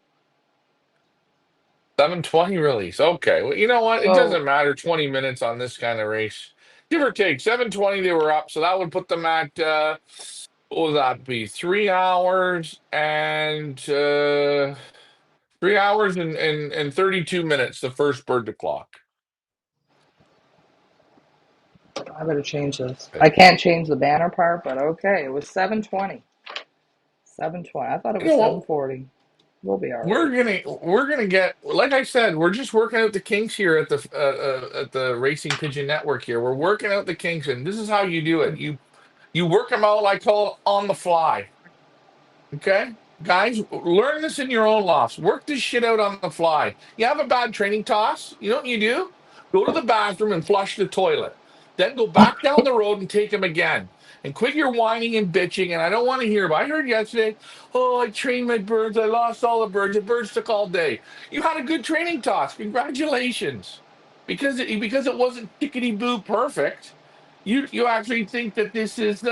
720 release. Okay. Well, you know what? It So doesn't matter. 20 minutes on this kind of race. Give or take. 720 they were up. So that would put them at what would that be? 3 hours and 3 hours and 32 minutes, the first bird to clock. I better change this. Okay. I can't change the banner part, but okay. It was 720. 720. I thought it You was know what? 740. We'll be all right. We're gonna get, like I said, we're just working out the kinks here at the Racing Pigeon Network here. We're working out the kinks, and this is how you do it. You work them out, I call it on the fly. Okay? Guys, learn this in your own lofts. Work this shit out on the fly. You have a bad training toss. You know what you do? Go to the bathroom and flush the toilet. Then go back down the road and take them again. And quit your whining and bitching. And I don't want to hear about. I heard yesterday, oh, I trained my birds. I lost all the birds. The birds took all day. You had a good training toss. Congratulations. Because it wasn't tickety boo perfect. You actually think that this is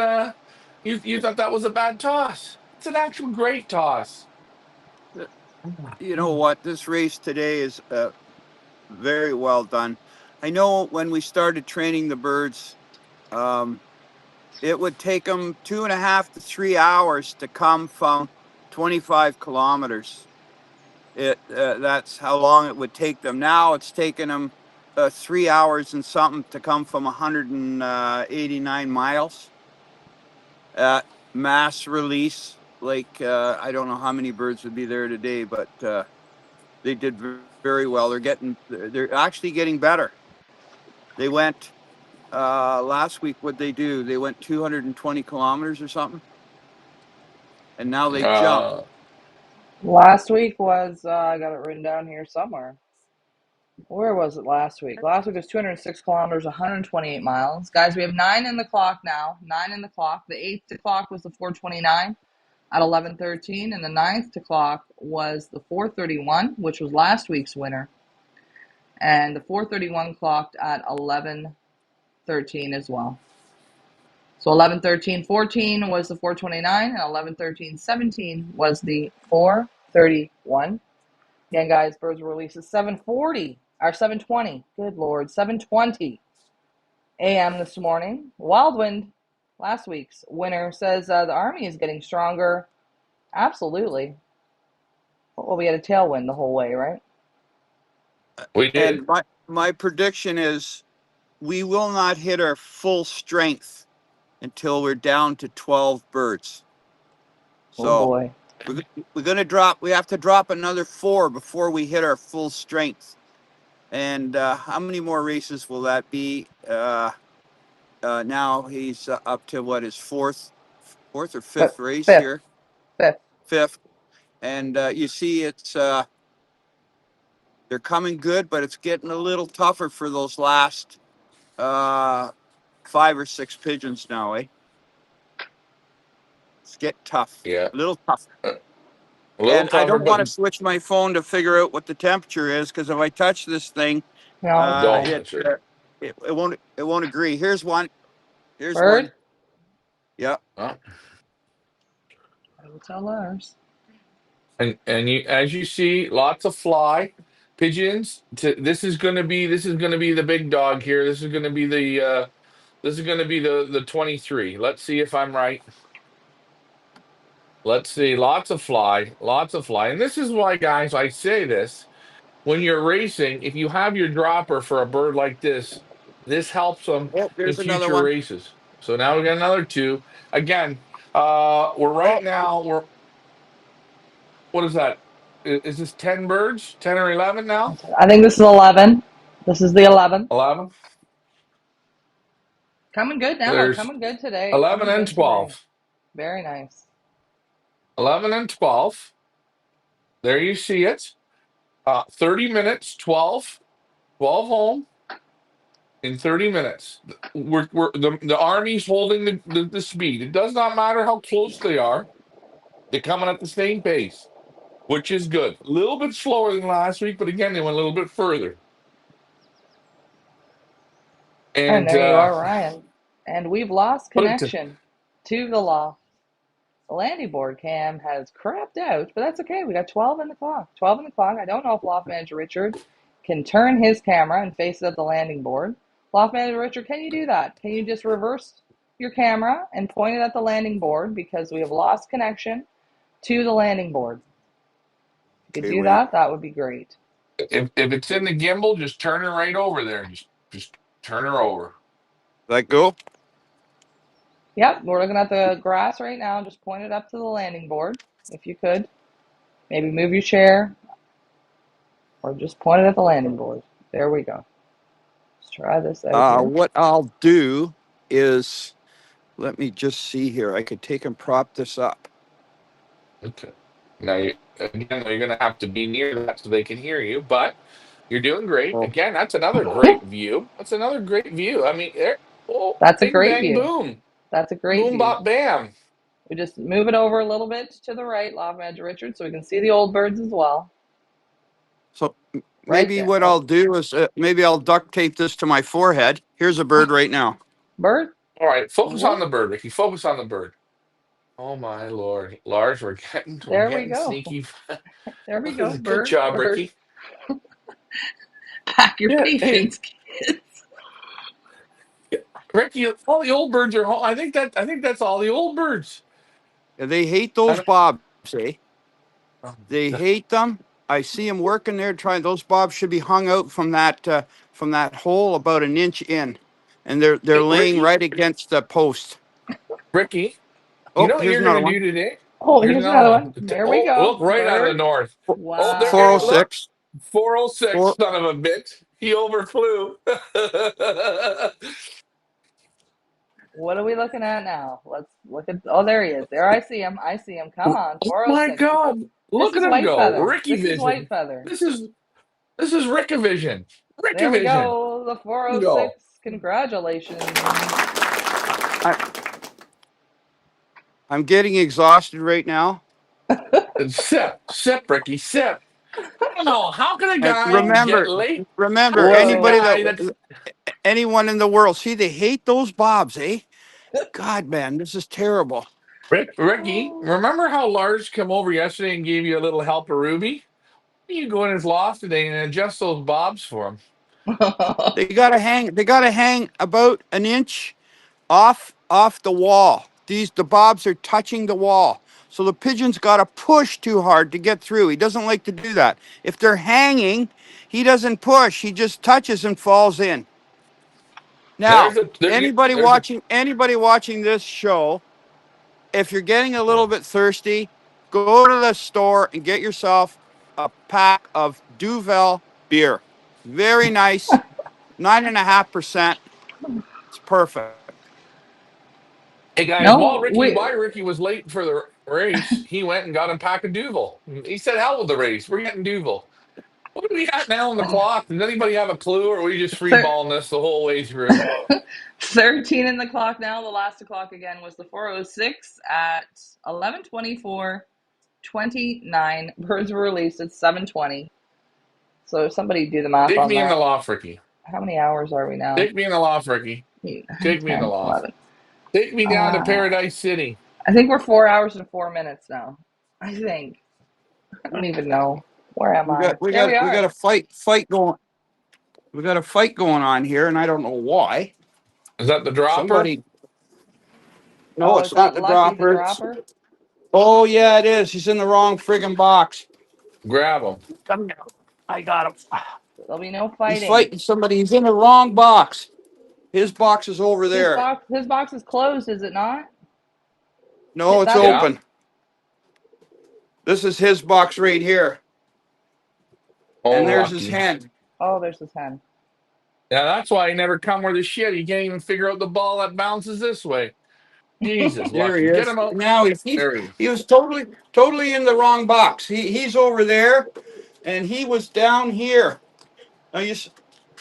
you thought that was a bad toss. It's an actual great toss. you know what? This race today is very well done. I know when we started training the birds, um, it would take them 2.5 to 3 hours to come from 25 kilometers. That's how long it would take them. Now it's taken them 3 hours and something to come from 189 miles at mass release. Like I don't know how many birds would be there today, but they did very well. They're actually getting better. They went last week. What they do? They went 220 kilometers or something, and now they jump. Uh, Last week was, I got it written down here somewhere. Where was it last week? Last week was 206 kilometers, 128 miles. Guys, we have nine in the clock now. Nine in the clock. The eighth to clock was the 429 at 11:13, and the ninth to clock was the 431, which was last week's winner. And the 431 clocked at 11:13 as well. So 11:13:14 was the 429, and 11:13:17 was the 431. Again, guys, birds were released at 7:40 or 7:20. Good Lord, 7:20 a.m. this morning. Wild Wind, last week's winner, says the Army is getting stronger. Absolutely. Well, we had a tailwind the whole way, right? we did. And my prediction is we will not hit our full strength until we're down to 12 birds. Oh So boy. we're going to drop. We have to drop another four before we hit our full strength. And how many more races will that be? Now he's up to what, his fourth or fifth race Fifth, here, fifth. fifth. And you see, it's they're coming good, but it's getting a little tougher for those last uh, 5 or 6 pigeons now, eh? It's getting tough, Yeah. a little tough. A little And I tougher, don't but want to switch my phone to figure out what the temperature is, because if I touch this thing, No, it's uh, don't fine. it, touch it. uh, it won't agree. Here's one. Here's Bird? one. Yeah. Oh. I will tell ours. And you, as you see, lots of fly pigeons. This is gonna be the big dog here. This is gonna be the 23. Let's see if I'm right. Let's see. Lots of fly, lots of fly. And this is why, guys, I say this. When you're racing, if you have your dropper for a bird like this helps them Oh, in there's another future one. races. So now we got another two. Again, we're right Oh, now, we're what is that? Is this 10 birds? 10 or 11 now? I think this is 11. This is the 11th. 11? Coming good now. There's Coming good today. 11 Coming and good today. 12. Very nice. 11 and 12. There you see it. 30 minutes, 12. 12 home. in 30 minutes. The Army's holding the speed. It does not matter how close they are. They're coming at the same pace, which is good. A little bit slower than last week, but again, they went a little bit further. And And there you are, Ryan. And we've lost put it to connection to the loft. The landing board cam has crapped out, but that's okay. We got 12 in the clock. 12 in the clock. I don't know if Loft Manager Richard can turn his camera and face it at the landing board. Loft Manager Richard, can you do that? Can you just reverse your camera and point it at the landing board because we have lost connection to the landing board? If you could Okay, do wait. that, that would be great. if it's in the gimbal, just turn her right over there. Just turn her over. Let go. Yep, we're looking at the grass right now. Just point it up to the landing board if you could. Maybe move your chair or just point it at the landing board. There we go. Let's try this out here. What I'll do is let me just see here. I could take and prop this up. Okay. Now, again, you're going to have to be near that so they can hear you, but you're doing great. Oh, Again, that's another great view. That's another great view. I mean, there, oh, That's a bing, great bang, view. boom. That's a great Boom, view. bop, bam. We just move it over a little bit to the right, Loft Manager Richard, so we can see the old birds as well. so Right maybe there. what Oh, I'll do is maybe I'll duct tape this to my forehead. Here's a bird right now. bird. All right, focus on Whoop. the bird, Ricky. Focus on the bird. Oh my Lord, Lars, we're There we getting go. sneaky. There we go. Good Bird, job, bird. Ricky. Pack your Yeah, hey, patience, kids. yeah, Ricky. All the old birds are home. I think that's all the old birds. They hate those And, bobs, eh? oh, They hate them. I see them working there trying. Those bobs should be hung out from that hole about an inch in, and they're hey, laying Ricky, right against the post. Ricky. You Oh, know what here's you're another gonna one. do today? Oh, Here's here's another another one. one. There we Oh, go. look right out of the Bird. north. Oh, there. Four Hey, oh Wow. look, six. 406. Four. Son of a bitch. He overflew. What are we looking at now? Let's look at. Oh, there he is. There I see him. I see him. Come Oh on. my 406. God! This Look at is him White go, Feather. Ricky This is White Vision. Feather. This is Ricky Vision. Ricky There we Vision. go. The Go. 406. Congratulations. I, I'm getting exhausted right now. And sip, Ricky, sip. I don't know. How can a And guy get remember, late? How remember, can a anybody Whoa. guy that that's anyone in the world, see, they hate those bobs, eh? God, man, this is terrible. Ricky? Remember how Lars came over yesterday and gave you a little help of Ruby? You go in his loft today and adjust those bobs for him. They gotta hang. They gotta hang about an inch off the wall. The bobs are touching the wall. So the pigeon's got to push too hard to get through. He doesn't like to do that. If they're hanging, he doesn't push. He just touches and falls in. There's Now, a there, there's a anybody watching this show, if you're getting a little bit thirsty, go to the store and get yourself a pack of Duvel beer. Very nice, 9.5%. It's perfect. Hey guys, No, While Ricky was late for the race, he went and got a pack of Duvel. He said, "Hell with the race, we're getting Duvel." What do we got now on the clock? Does anybody have a clue, or are we just free thir- balling this the whole way through? 13 in the clock now. The last o'clock again was the 406 at 11:24:29. Birds were released at 7:20. So somebody do the math Take on me in the that. loft, Ricky. How many hours are we now? Take me in the loft, Ricky. 8, 9, Take me in the 10, loft. 11. Take me down to Uh, Paradise City. I think we're 4 hours and 4 minutes now. I think. I don't even know. Where am We got I? we There we got we got are. a fight going. We got a fight going on here, and I don't know why. Is that the dropper? Somebody, no, Oh, is it's not that the Lucky the dropper. dropper? Oh yeah, it is. He's in the wrong friggin' box. Grab him. Come here. I got him. There'll be no He's fighting. fighting somebody. He's in the wrong box. His box is over there. His box is closed, is it not? No, it's That's Yeah. open. This is his box right here, Oh, and there's his Lucky. hand. oh, there's his hand. Yeah, that's why he never come worth a shit. He can't even figure out the ball that bounces this way. Jesus, There he Lucky. Get is. him out. Now he's There he is. he was totally in the wrong box. He's over there, and he was down here. Now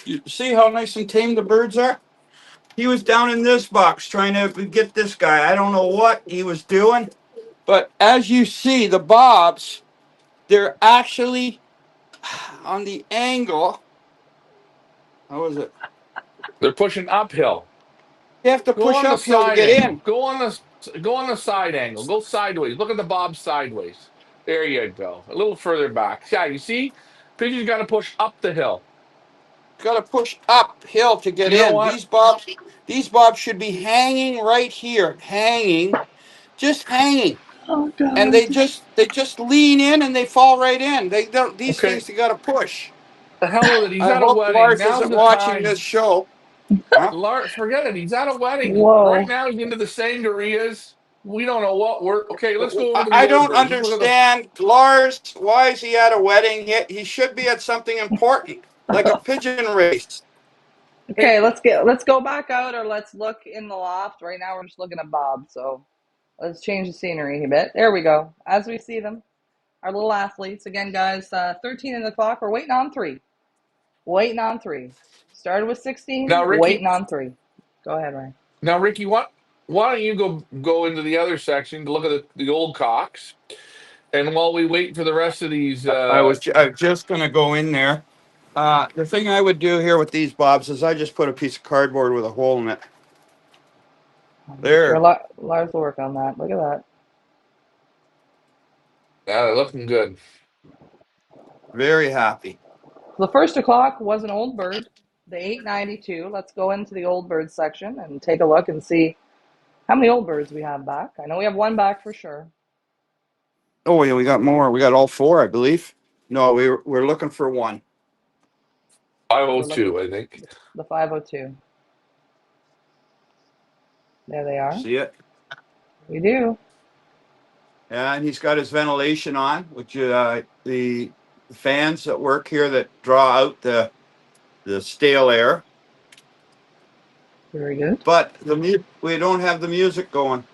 You see how nice and tame the birds are? He was down in this box trying to get this guy. I don't know what he was doing, but as you see, the bobs, they're actually on the angle. How is it? They're pushing uphill. You have to Go push on the uphill to side get angle. in. Go on the side angle. Go sideways. Look at the bob sideways. There you go. A little further back. Yeah, you see, pigeon's got to push up the hill. Got to push uphill to get You know in. what? These bobs should be hanging right here, hanging, just hanging, Oh and God. they just lean in and they fall right in. They don't. These Okay. things they got to push. The hell with it. He's I at a hope wedding. Lars Now's isn't the watching time. this show. Huh? Forget it. He's at a wedding. Right Whoa. now, he's into the sangrias. We don't know what we're. Okay, let's go over to the I old don't birds. Let's look at the. understand Lars. Why is he at a wedding? He should be at something important, like a pigeon race. Hey, Okay, let's go back out or let's look in the loft. Right now we're just looking at Bob, so let's change the scenery a bit. There we go. As we see them, our little athletes. Again, guys, 13 in the clock. We're waiting on three. Waiting on three. Started with now, 16, Ricky. waiting on three. Go ahead, Ryan. Now, Ricky, what? Why don't you go into the other section to look at the old cocks, and while we wait for the rest of these, I was just going to go in there. The thing I would do here with these bobs is I just put a piece of cardboard with a hole in it. I'm sure There, Lars will work on that. Look at that. yeah, they're looking good. very happy. The first o'clock was an old bird, the 892. Let's go into the old bird section and take a look and see how many old birds we have back. I know we have one back for sure. Oh yeah, we got more. We got all four, I believe. No, we're looking for one. We're looking 502, I think. the 502. There they are. See it? We do. Yeah, and he's got his ventilation on, which the fans that work here that draw out the stale air. Very good. But we don't have the music going.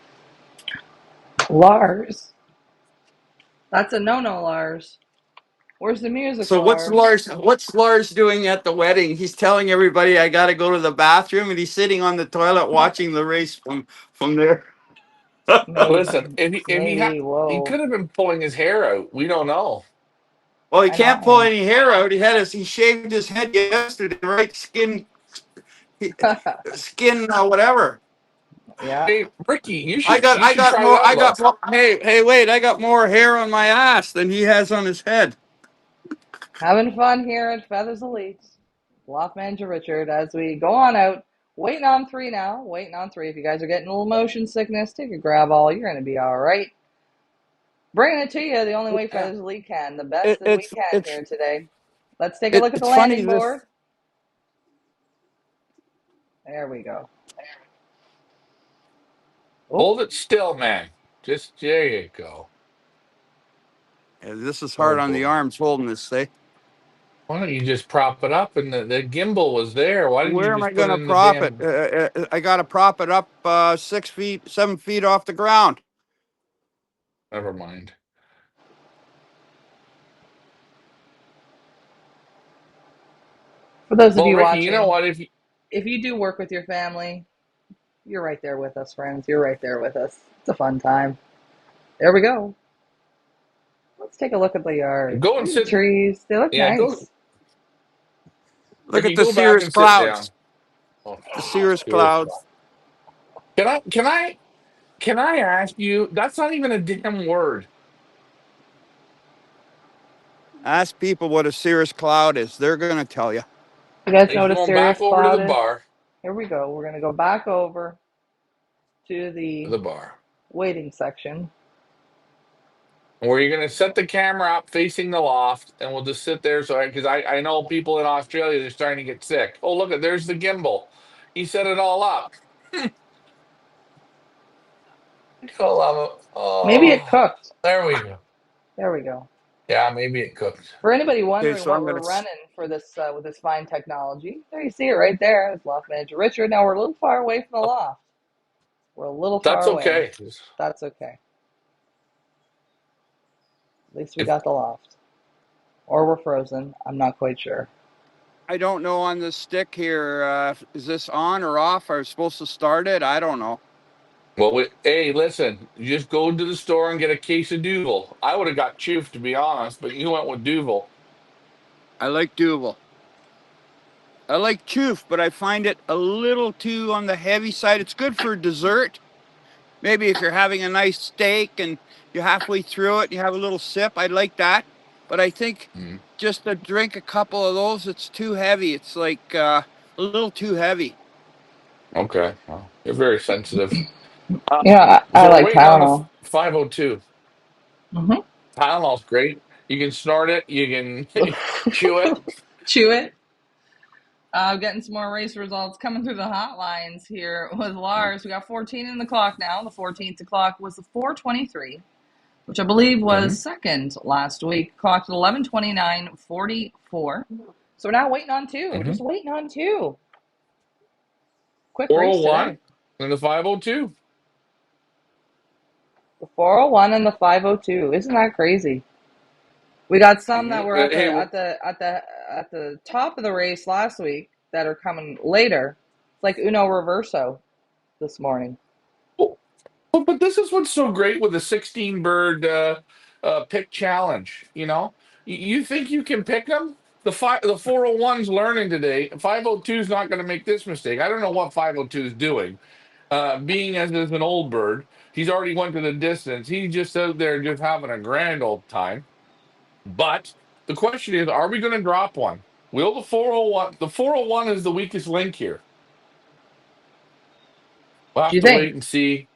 Lars. That's a no-no, Lars. Where's the music, So what's Lars? Lars? What's Lars doing at the wedding? He's telling everybody I got to go to the bathroom, and he's sitting on the toilet watching the race from there. Listen, Maybe. if Maybe. he Whoa. could have been pulling his hair out. We don't know. Well, he I can't pull know. any hair out. He shaved his head yesterday, right? Skin, whatever. Yeah. Hey, Ricky, I got you I should got try more. that I got look. more. Hey, wait! I got more hair on my ass than he has on his head. Having fun here at Feathers Elite. Loft Manager Richard as we go on out. Waiting on three now. Waiting on three. If you guys are getting a little motion sickness, take a grab all. You're going to be all right. Bringing it to you the only way Yeah. Feathers Elite can. The best It, that we it's can it's here today. Let's take a look at the it's funny landing this. board. There we go. Oh, Hold it still, man. Just there you go. This is Oh hard on the boy. arms holding this thing. Why don't you just prop it up? And the gimbal was there. Why didn't you Where am I just put going it to in the prop it? damn? I got to prop it up 6 feet, 7 feet off the ground. Never mind. for those of Well, you Ricky, you know watching, what? if you do work with your family, you're right there with us, friends. You're right there with us. It's a fun time. There we go. Let's take a look at the yard. Go and Look at the sit. trees. They look Yeah, go, nice. Look at Ricky. the Go back cirrus and sit clouds. down. Oh, The cirrus seriously. clouds. Can I ask you? That's not even a damn word. Ask people what a cirrus cloud is. They're going to tell you. You guys know He's what a going back Sirius over to the cloud is? bar. Here we go. We're going to go back over to the The bar. waiting section. Where you're gonna set the camera up facing the loft, and we'll just sit there. So, because I know people in Australia they're starting to get sick. Oh, look at there's the gimbal. He set it all up. I love it. Maybe it Oh, cooked. there we go. There we go. Yeah, maybe it cooked. For anybody Okay, wondering so what I'm we're going to. running for this with this fine technology, there you see it right there. It's Loft Manager Richard. Now we're a little far away from the loft. We're a little far That's away. okay. That's okay. At least we If got the loft. Or we're frozen. I'm not quite sure. I don't know on the stick here. Is this on or off? Are we supposed to start it? I don't know. Well, hey, listen, you just go to the store and get a case of Duvel. I would have got Choof, to be honest, but you went with Duvel. I like Duvel. I like Choof, but I find it a little too on the heavy side. It's good for dessert. Maybe if you're having a nice steak and you're halfway through it, you have a little sip. I like that. But I think Mm, just to drink a couple of those, it's too heavy. It's like a little too heavy. okay. Well, you're very sensitive. You know, I So we're like waiting on the Tylenol. 502. Hmm. Tylenol's great. You can snort it, you can chew it. Chew it. Getting some more race results coming through the hotlines here with Lars. We got 14 in the clock now. The 14th clock was the 423, which I believe Mm-hmm. was second last week. Clocked at 11:29:44. So we're now waiting on two. We're Mm-hmm. just waiting on two. Quick race 401 today. and the 502. The 401 and the 502. Isn't that crazy? We got some that Mhm. were at Hey, the top of the race last week that are coming later. It's like Uno Reverso this morning. but this is what's so great with the 16 bird pick challenge. You think you can pick them? The 401's learning today. 502 is not going to make this mistake. I don't know what 502 is doing. Being as is an old bird, he's already went to the distance. He's just out there just having a grand old time. But the question is, are we going to drop one? Will the 401? The 401 is the weakest link here. We'll Do have you to think? wait and see.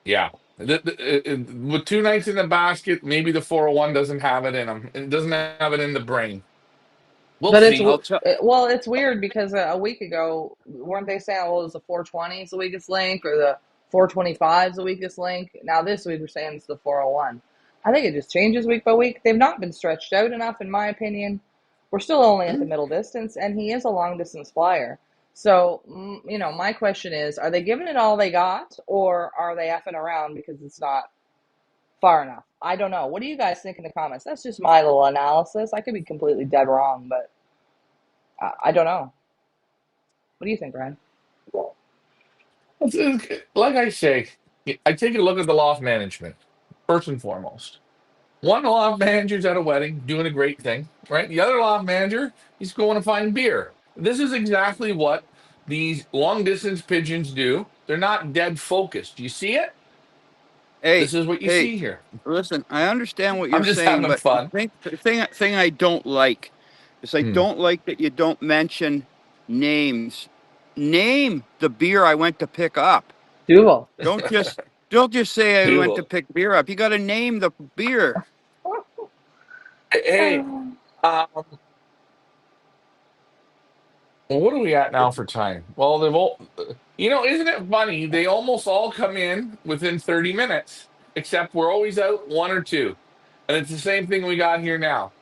Yeah. With two nights in the basket, maybe the 401 doesn't have it in him. It doesn't have it in the brain. We'll But see. I'll tell. well, it's weird because a week ago, weren't they saying, well, it was the 420 is the weakest link or the 425 is the weakest link? Now this week we're saying it's the 401. I think it just changes week by week. They've not been stretched out enough, in my opinion. We're still only at the middle distance, and he is a long distance flyer. So, my question is, are they giving it all they got, or are they effing around because it's not far enough? I don't know. What do you guys think in the comments? That's just my little analysis. I could be completely dead wrong, but I don't know. What do you think, Ryan? Like I say, I take a look at the loft management first and foremost. One loft manager's at a wedding doing a great thing, right? The other loft manager, he's going to find beer. This is exactly what these long distance pigeons do. They're not dead focused. You see it? Hey, This is what you hey, see here. listen. I understand what I'm you're just saying, having but fun. the thing I don't like is I Hmm. don't like that you don't mention names. Name the beer I went to pick up. Duval. Don't just don't just say I went to Duel. pick beer up. You got to name the beer. Hey, um, well, what are we at now for time? Well, they've all, isn't it funny? They almost all come in within 30 minutes, except we're always out one or two. And it's the same thing we got here now.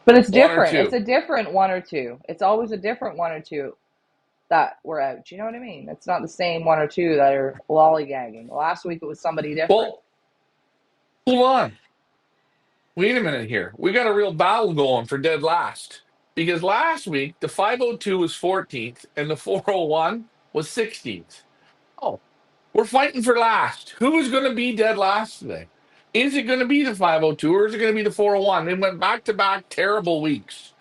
But it's One or different. It's two. a different one or two. It's always a different one or two that were out. You know what I mean? It's not the same one or two that are lollygagging. Last week it was somebody different. Well, hold on. Wait a minute here. We got a real battle going for dead last. Because last week, the 502 was 14th and the 401 was 16th. Oh, we're fighting for last. Who is going to be dead last today? Is it going to be the 502 or is it going to be the 401? They went back to back terrible weeks.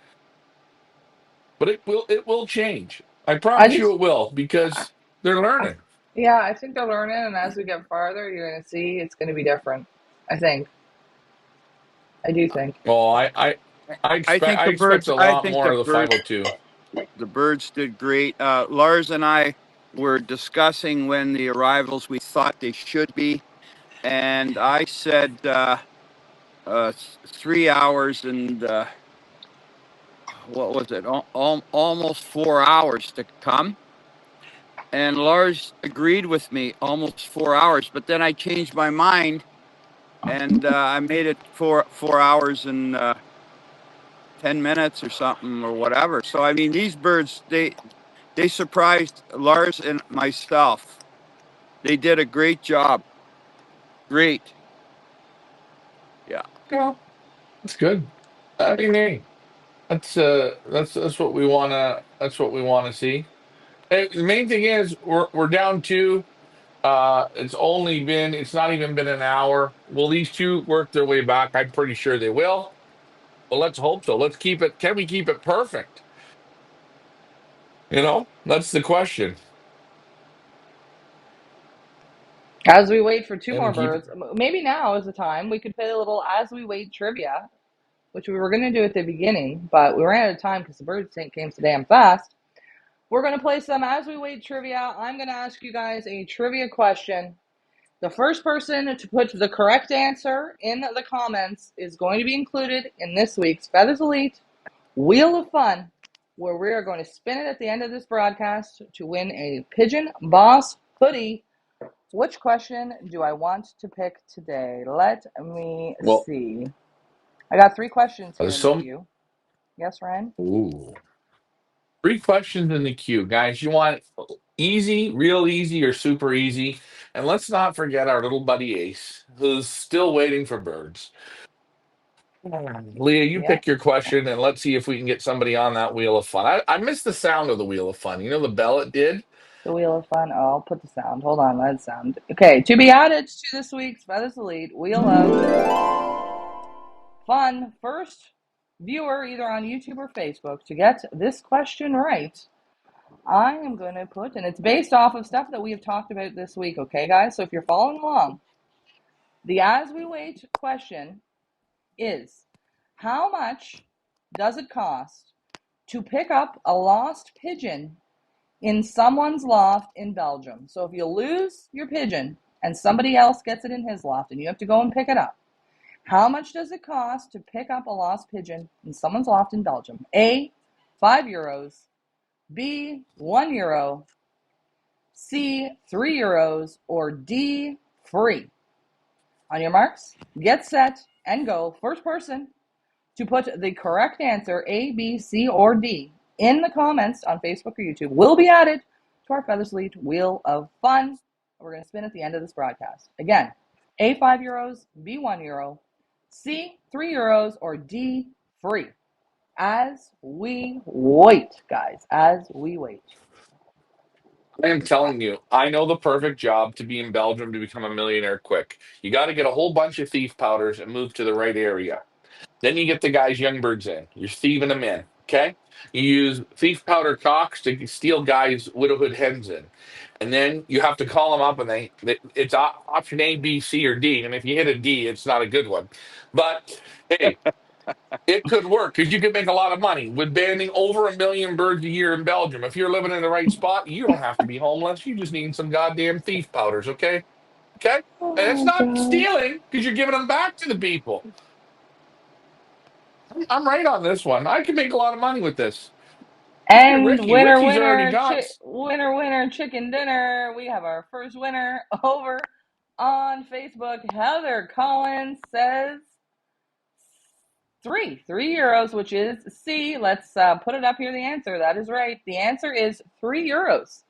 But it will change. I I promise you just, it will because they're I, learning. yeah, I think they're learning, and as we get farther, you're going to see it's going to be different. I think. I do think. Well, I I expect think I the expect birds. a I lot think more of the 502. the birds did great. Lars and I were discussing when the arrivals we thought they should be, and I said 3 hours and what was it? Almost 4 hours to come. And Lars agreed with me, almost 4 hours. But then I changed my mind, and I made it 4 hours and 10 minutes or something or whatever. So I mean, these birds they surprised Lars and myself. They did a great job. Great. Yeah. Yeah, it's good. I mean, hey. That's what we wanna see. Hey, the main thing is we're down two. It's not even been an hour. Will these two work their way back? I'm pretty sure they will. Well, let's hope so. Let's keep it. Can we keep it perfect? That's the question. As we wait for two And we more keep it. birds, maybe now is the time we could play a little as we wait trivia, which we were going to do at the beginning, but we ran out of time because the birds came so damn fast. We're going to play some as we wait trivia. I'm going to ask you guys a trivia question. The first person to put the correct answer in the comments is going to be included in this week's Feathers Elite Wheel of Fun, where we are going to spin it at the end of this broadcast to win a Pigeon Boss hoodie. Which question do I want to pick today? Let me Well, see. I got three questions here there's in the some. queue. Yes, Ryan? Ooh. Three questions in the queue, guys. You want easy, real easy, or super easy? And let's not forget our little buddy Ace, who's still waiting for birds. Leah, you Yeah. pick your question, and let's see if we can get somebody on that wheel of fun. I miss the sound of the wheel of fun. You know the bell it did? The Wheel of Fun. Oh, I'll put the sound. Hold on, let sound. Okay, to be added to this week's Feathers Elite Wheel of Fun. First viewer, either on YouTube or Facebook, to get this question right, I am going to put, and it's based off of stuff that we have talked about this week, okay, guys? So if you're following along, the as we wait question is how much does it cost to pick up a lost pigeon in someone's loft in Belgium? So if you lose your pigeon and somebody else gets it in his loft and you have to go and pick it up, how much does it cost to pick up a lost pigeon in someone's loft in Belgium? A, €5. B, €1. C, €3. Or D, free. On your marks, get set, and go. First person to put the correct answer, A, B, C, or D, in the comments on Facebook or YouTube will be added to our Feathers Elite Wheel of Fun. We're going to spin at the end of this broadcast. Again, A, €5, B, €1, C, €3, or D, free. As we wait, guys, as we wait. I am telling you, I know the perfect job to be in Belgium to become a millionaire quick. You got to get a whole bunch of thief powders and move to the right area. Then you get the guys' young birds in. You're thieving them in. Okay. You use thief powder cocks to steal guys' widowhood hens in. And then you have to call them up, and it's option A, B, C, or D. And if you hit a D, it's not a good one. But hey, it could work because you could make a lot of money with banning over 1 million birds a year in Belgium. If you're living in the right spot, you don't have to be homeless. You just need some goddamn thief powders, okay? Okay? And it's Oh, not God. stealing because you're giving them back to the people. I'm right on this one. I can make a lot of money with this. Look at And Ricky. winner, Ricky's already winner, got. winner, winner, chicken dinner. We have our first winner over on Facebook. Heather Collins says €3, which is C. Let's put it up here. The answer. That is right. The answer is €3.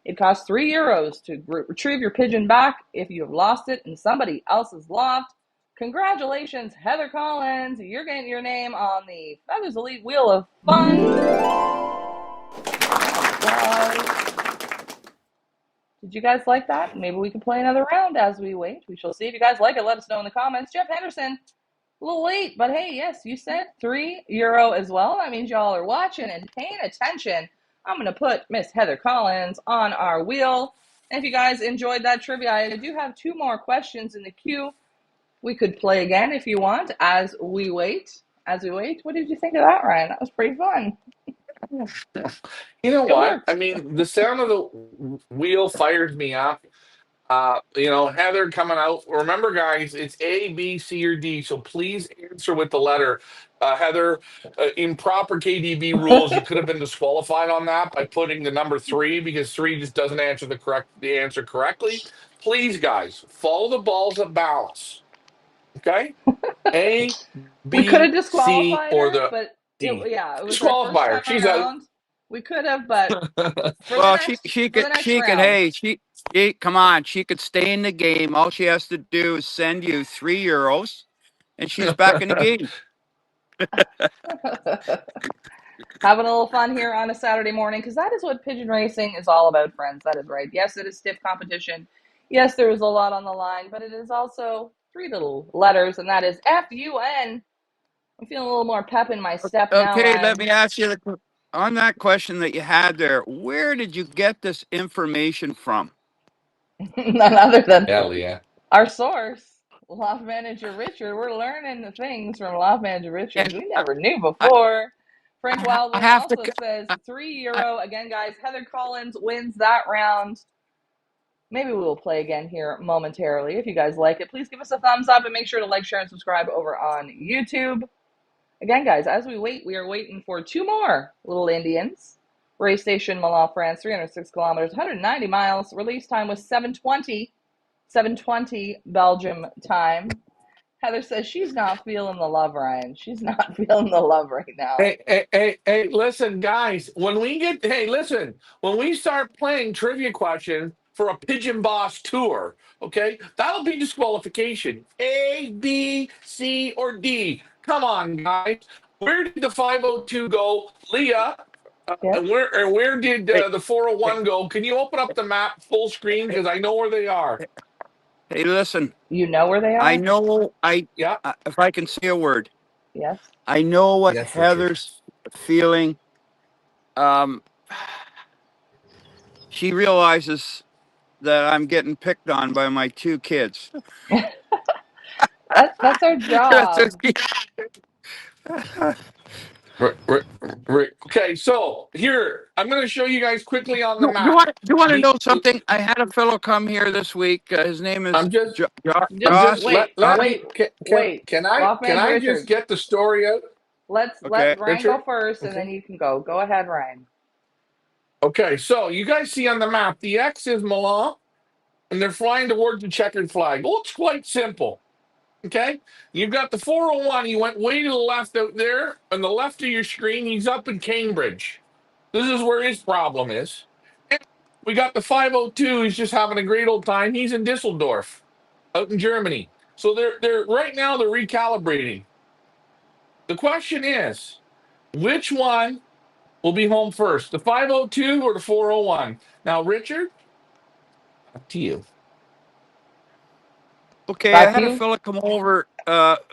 It costs €3 to retrieve your pigeon back if you have lost it in somebody else's loft. Congratulations, Heather Collins. You're getting your name on the Feathers Elite Wheel of Fun. Did you guys like that? Maybe we can play another round as we wait. We shall see. If you guys like it, let us know in the comments. Jeff Henderson, a little late, but hey, yes, you said €3 as well. That means y'all are watching and paying attention. I'm going to put Miss Heather Collins on our wheel. And if you guys enjoyed that trivia, I do have two more questions in the queue. We could play again if you want as we wait. As we wait, what did you think of that, Ryan? That was pretty fun. You know It what? I worked. mean, the sound of the wheel fires me up. Heather coming out. Remember, guys, it's A, B, C, or D. So please answer with the letter. Heather, in proper KDB rules, you could have been disqualified on that by putting the number three because three just doesn't answer the answer correctly. Please, guys, follow the balls that bounce. Okay, A, We could have B, C, disqualified or her, the but D. yeah, it was our first Disqualify her. time She's a. around. We could have, but Well, she she for could the next she could round. hey she come on, she could stay in the game. All she has to do is send you €3, and she's back in the game. Having a little fun here on a Saturday morning because that is what pigeon racing is all about, friends. That is right. Yes, it is stiff competition. Yes, there is a lot on the line, but it is also three little letters, and that is FUN. I'm feeling a little more pep in my step now, Okay, let Ryan. me ask you on that question that you had there. Where did you get this information from? None other than Yeah, Leah. our source, Loft Manager Richard. We're learning the things from Loft Manager Richard And we never knew I, before. Frank I Wildwing have to. also says I, €3. Again, guys, Heather Collins wins that round. Maybe we will play again here momentarily. If you guys like it, please give us a thumbs up and make sure to like, share, and subscribe over on YouTube. Again, guys, as we wait, we are waiting for two more little Indians. Race station Melun, France, 306 kilometers, 190 miles. Release time was 7:20 Belgium time. Heather says she's not feeling the love, Ryan. She's not feeling the love right now. Hey, listen, guys, listen, when we start playing trivia questions for a Pigeon Boss tour, okay, that'll be disqualification. A, B, C, or D. Come on, guys. Where did the 502 go? Leah, Yes, and where did hey, the hey, 401 go? Can you open up the map full screen? hey, Because I know where they are. hey, listen. you know where they I are. know. Yeah. If I can say a word, Yes. I know what Yes, Richard. Heather's feeling. Um, she realizes that I'm getting picked on by my two kids. That's our That's job. Okay, so here I'm going to show you guys quickly on the You, you map. want you want to The know something? I had a fellow come here this week. His name is I'm just Just Josh. let wait, let me wait, can wait. can I Loft can Manager I just Richard. get the story out, Let's Okay. let Ryan go Richard? first, and then Okay. you can go. Go ahead, Ryan. Okay, so you guys see on the map the X is Milan, and they're flying towards the checkered flag. Well, it's quite simple. Okay, you've got the 401. He went way to the left out there, on the left of your screen. He's up in Cambridge. This is where his problem is. And we got the 502. He's just having a great old time. He's in Düsseldorf, out in Germany. So they're right now they're recalibrating. The question is, which one will be home first, the 502 or the 401? Now, Richard, up to you. Okay, I Back to had a you. fella come over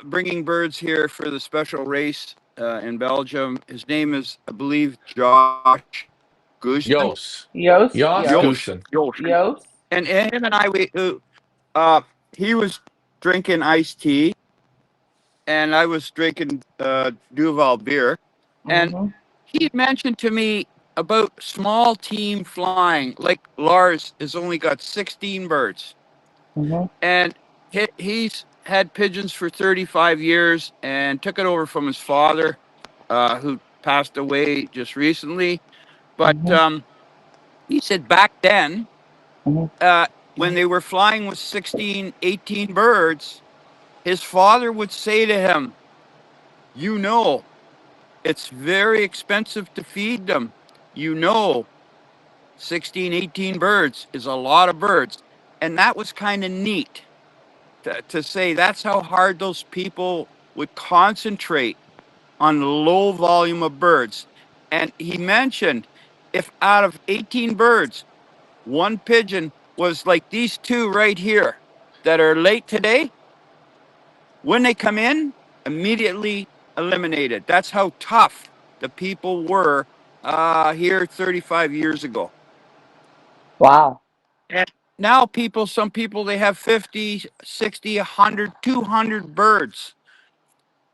bringing birds here for the special race in Belgium. His name is, I believe, Josh Goosen. Jos. Yost, Jos Yost, Josh. Goosen. Josh. Yost. And him and I, uh, he was drinking iced tea, and I was drinking Duval beer. And Mm-hmm. he mentioned to me about small team flying. Like Lars has only got 16 birds, Mm-hmm. and he's had pigeons for 35 years and took it over from his father, who passed away just recently. But Mm-hmm. he said back then, Mm-hmm. uh, when they were flying with 16, 18 birds, his father would say to him, "You know, it's very expensive to feed them. You know, 16, 18 birds is a lot of birds." And that was kind of neat to say that's how hard those people would concentrate on the low volume of birds. And he mentioned if out of 18 birds, one pigeon was like these two right here that are late today, when they come in, immediately eliminated. That's how tough the people were here 35 years ago. Wow. And now some people, they have 50, 60, 100, 200 birds.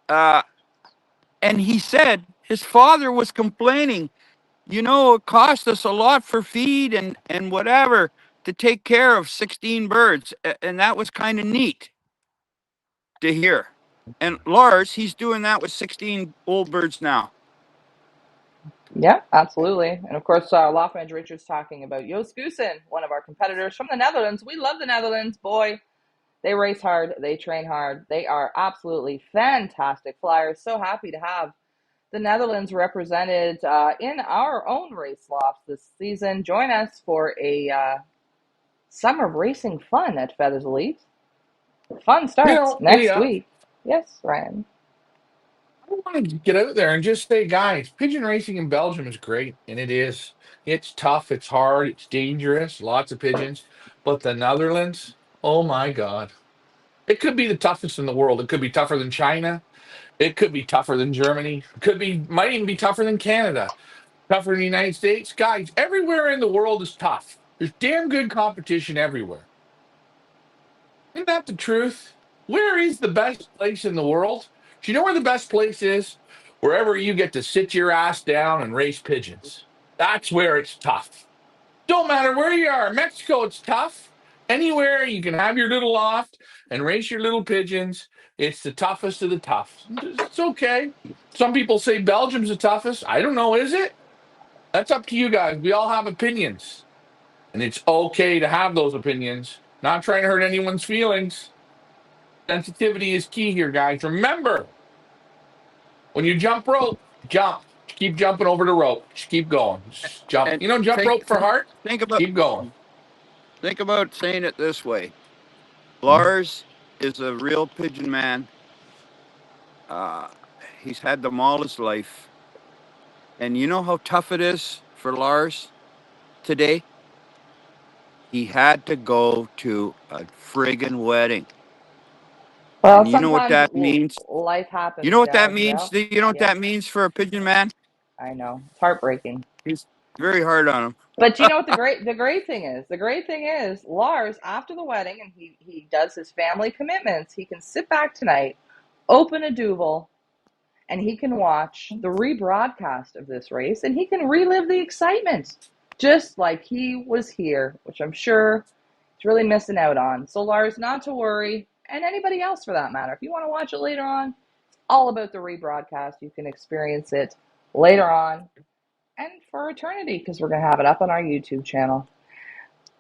Uh, and he said his father was complaining, it cost us a lot for feed and whatever to take care of 16 birds. And that was kind of neat to hear. And Lars, he's doing that with 16 old birds now. Yeah, absolutely. And of course, Loft Manager Richard's talking about Joost Goosen, one of our competitors from the Netherlands. We love the Netherlands. Boy, they race hard. They train hard. They are absolutely fantastic flyers. So happy to have the Netherlands represented in our own race lofts this season. Join us for a summer racing fun at Feathers Elite. The fun starts next Leah, week. Yes, Ryan. want to get out there and just say, guys, pigeon racing in Belgium is great, and it is. It's tough, it's hard, it's dangerous, lots of pigeons. But the Netherlands, oh my God. It could be the toughest in the world. It could be tougher than China. It could be tougher than Germany. Might even be tougher than Canada, tougher than the United States. Guys, everywhere in the world is tough. There's damn good competition everywhere. Isn't that the truth? Where is the best place in the world? Do you know where the best place is? Wherever you get to sit your ass down and race pigeons. That's where it's tough. Don't matter where you are. Mexico, it's tough. Anywhere you can have your little loft and race your little pigeons, it's the toughest of the tough. It's okay. Some people say Belgium's the toughest. I don't know. Is it? That's up to you guys. We all have opinions, and it's okay to have those opinions. Not trying to hurt anyone's feelings. Sensitivity is key here, guys. Remember, when you jump rope, jump. Keep jumping over the rope. Just keep going. Just jump. And Jump rope for heart. think about Keep going. think about saying it this way. Lars is a real pigeon man. Uh, he's had them all his life. And you know how tough it is for Lars today? He had to go to a friggin' wedding. Well, And you know what sometimes that means? life You know happens, what that Dad. means? Yep. Do you know what Yep. that means for a pigeon man? I know. It's heartbreaking. He's very hard on him. But you know what the great thing is? The great thing is Lars, after the wedding and he does his family commitments, he can sit back tonight, open a Duvel, and he can watch the rebroadcast of this race and he can relive the excitement just like he was here, which I'm sure he's really missing out on. So Lars, not to worry, and anybody else for that matter. If you want to watch it later on, it's all about the rebroadcast. You can experience it later on and for eternity because we're going to have it up on our YouTube channel.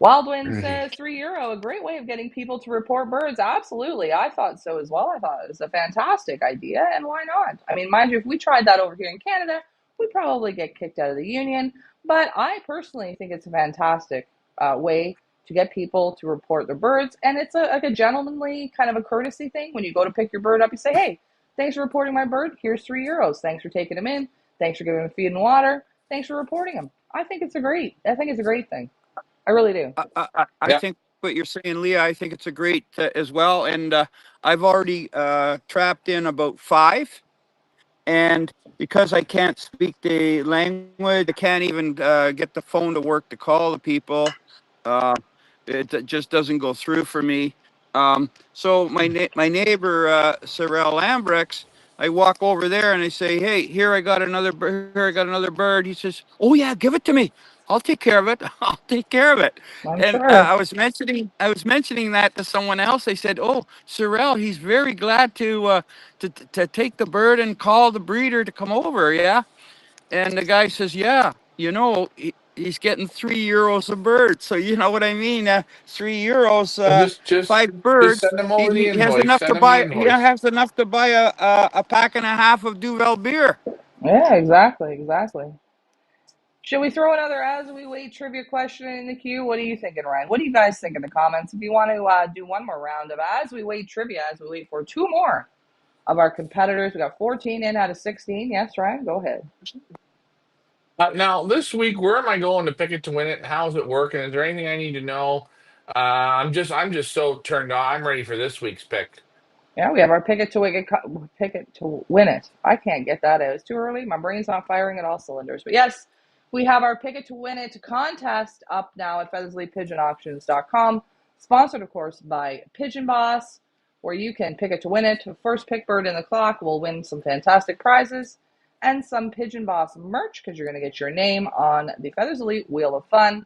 Wildwind says €3, a great way of getting people to report birds. Absolutely. I thought so as well. I thought it was a fantastic idea, and why not? I mean, mind you, if we tried that over here in Canada, we'd probably get kicked out of the union. But I personally think it's a fantastic way to get people to report their birds. And it's like a gentlemanly kind of a courtesy thing. When you go to pick your bird up, you say, hey, thanks for reporting my bird. Here's €3. Thanks for taking him in. Thanks for giving him feed and water. Thanks for reporting him. I think it's a great thing. I really do. I Yeah. think what you're saying, Leah, I think it's a great as well. And I've already trapped in about 5. And because I can't speak the language, I can't even get the phone to work to call the people. Uh, it just doesn't go through for me. So my neighbor Sorrel Lambrex, I walk over there and I say, "Hey, here I got another here I got another bird." He says, "Oh yeah, give it to me. I'll take care of it. I'll take care of it." I'm And sure. I was mentioning that to someone else. They said, "Oh, Sorrel, he's very glad to take the bird and call the breeder to come over." Yeah. And the guy says, yeah, he's getting €3 a bird. So you know what I mean? €3, Well, just 5 just birds. send them over the He has invoice. enough to Send them the buy. He invoice. has enough to buy a pack and a half of Duvel beer. Yeah, exactly, exactly. Should we throw another as we wait trivia question in the queue? What are you thinking, Ryan? What do you guys think in the comments? If you want to do one more round of as we wait trivia, as we wait for 2 more of our competitors, we got 14 in out of 16. Yes, Ryan, go ahead. Now, this week, where am I going to pick it to win it? How's it working? Is there anything I need to know? I'm just so turned on. I'm ready for this week's pick. Yeah, we have our pick it to win it. I can't get that out. It's too early. My brain's not firing at all cylinders. But yes, we have our pick it to win it contest up now at feathersleypigeonauctions.com. Sponsored, of course, by Pigeon Boss, where you can pick it to win it. First pick bird in the clock will win some fantastic prizes and some Pigeon Boss merch because you're going to get your name on the Feathers Elite Wheel of Fun,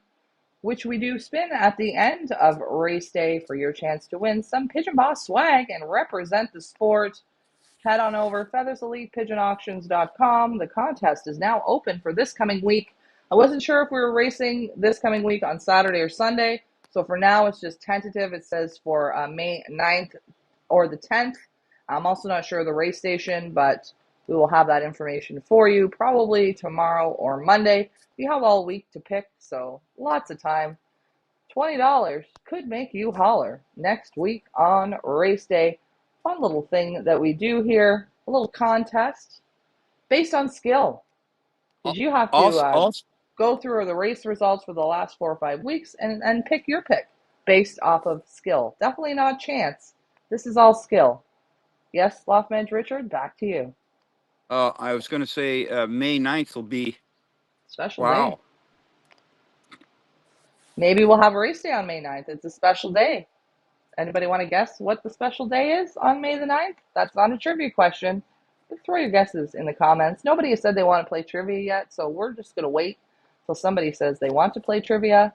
which we do spin at the end of race day for your chance to win some Pigeon Boss swag and represent the sport. Head on over feathersleypigeonauctions.com. The contest is now open for this coming week. I wasn't sure if we were racing this coming week on Saturday or Sunday, so for now it's just tentative. It says for May 9th or the 10th. I'm also not sure of the race station, but we will have that information for you probably tomorrow or Monday. We have all week to pick, so lots of time. $20 could make you holler next week on race day. Fun little thing that we do here. a little contest based on skill, because you have to Also, go through the race results for the last 4 or 5 weeks and pick your pick based off of skill. Definitely not chance. This is all skill. Yes, Loft Manager Richard, back to you. I was going to say May 9th will be, Special day. wow. Maybe we'll have a race day on May 9th. It's a special day. Anybody want to guess what the special day is on May the 9th? That's not a trivia question. But throw your guesses in the comments. Nobody has said they want to play trivia yet, so we're just going to wait till somebody says they want to play trivia.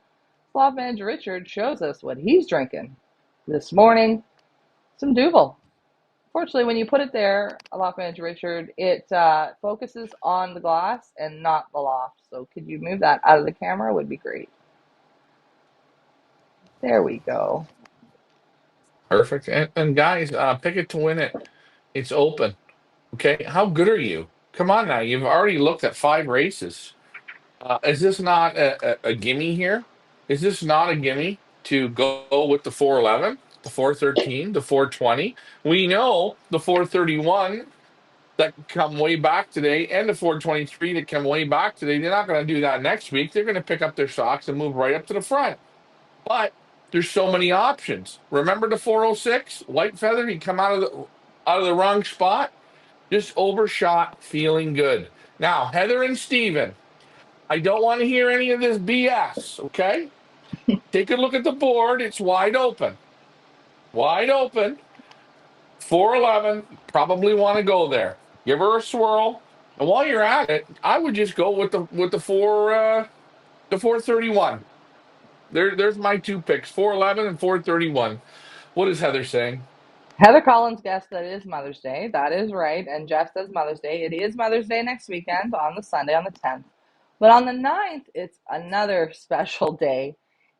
Slot Manager Richard shows us what he's drinking. This morning, some Duvel. Fortunately, when you put it there, Loft Manager Richard, it focuses on the glass and not the loft. So could you move that out of the camera? Would be great. There we go. Perfect. And guys, pick it to win it. It's open. Okay. How good are you? Come on now. You've already looked at 5 races. Is this not a gimme here? Is this not a gimme to go with the 411, the 413, the 420? We know the 431 that come way back today and the 423 that come way back today. They're not going to do that next week. They're going to pick up their socks and move right up to the front. But there's so many options. Remember the 406 white feather? He come out of the wrong spot, just overshot, feeling good. Now Heather and Steven, I don't want to hear any of this BS. Okay, take a look at the board. It's wide open, wide open. 411. Probably want to go there. Give her a swirl, and while you're at it, I would just go with the 431. There's my two picks: 411 and 431. What is Heather saying? Heather Collins guessed that it is Mother's Day. That is right. And Jeff says Mother's Day. It is Mother's Day next weekend on the Sunday on the 10th. But on the 9th, it's another special day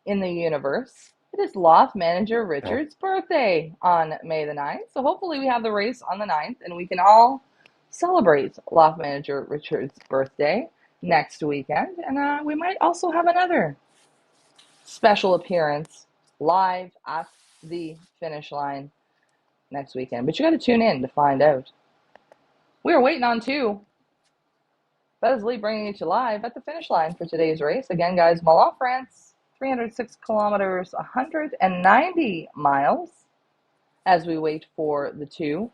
in the universe. It is Loft Manager Richard's birthday on May the 9th. So hopefully we have the race on the 9th and we can all celebrate Loft Manager Richard's birthday next weekend. And we might also have another special appearance live at the finish line next weekend. But you got to tune in to find out. We are waiting on two. Buzz Lee bringing you to live at the finish line for today's race. Again, guys, Melun, France, 306 kilometers, 190 miles as we wait for the two.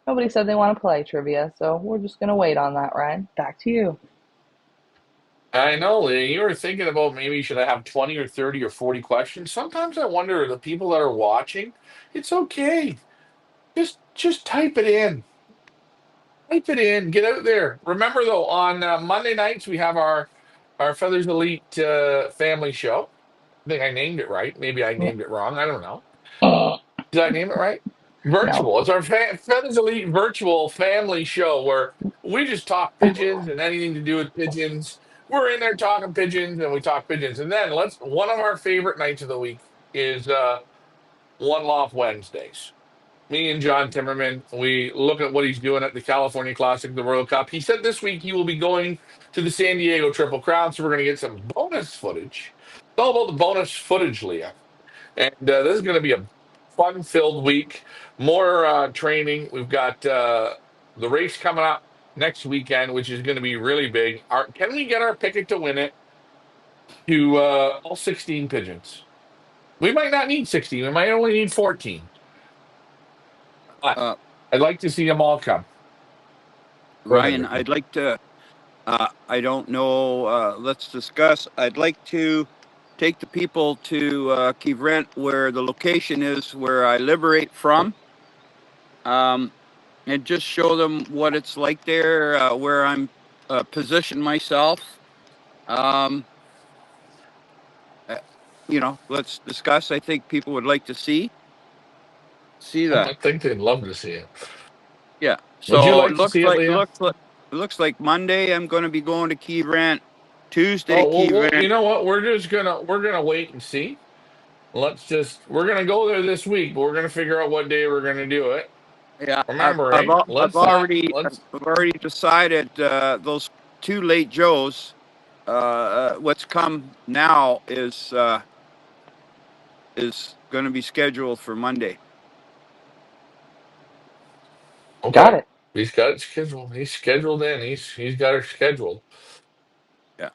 Nobody said they want to play trivia, so we're just going to wait on that, Ryan. Back to you. I know, Lee, you were thinking about maybe should I have 20 or 30 or 40 questions. Sometimes I wonder the people that are watching, it's okay. Just type it in. Type it in. Get out there. Remember though, on Monday nights we have our Feathers Elite family show. I think I named it right. Maybe I named it wrong. I don't know. Did I name it right? No. Virtual. It's our Feathers Elite virtual family show where we just talk pigeons and anything to do with pigeons. We're in there talking pigeons and we talk pigeons. And then let's one of our favorite nights of the week is One Loft Wednesdays. Me and John Timmerman, we look at what he's doing at the California Classic, the World Cup. He said this week he will be going to the San Diego Triple Crown, so we're going to get some bonus footage. It's all about the bonus footage, Leah. And this is going to be a fun-filled week. More training. We've got the race coming up next weekend, which is going to be really big. Can we get our picket to win it to all 16 pigeons? We might not need 16. We might only need 14. But Uh, I'd like to see them all come. Go ahead, Ryan, Richard. I'd like to, I don't know, let's discuss. I'd like to take the people to Kivrent, where the location is where I liberate from, um, and just show them what it's like there, where I'm positioned myself. Um, uh, let's discuss. I think people would like to see I that. think they'd love to see it. Yeah. Would you So it like to looks see it, like Leah? Monday I'm going to be going to Key Rent. Tuesday, Oh Key well, Rent. you know what? We're gonna wait and see. We're gonna go there this week, but we're gonna figure out what day we're gonna do it. Yeah, Remembering, I've already decided those two late Joes. What's come now is going to be scheduled for Monday. Got okay. it. He's got it scheduled. He's scheduled in. He's got it scheduled. Yeah.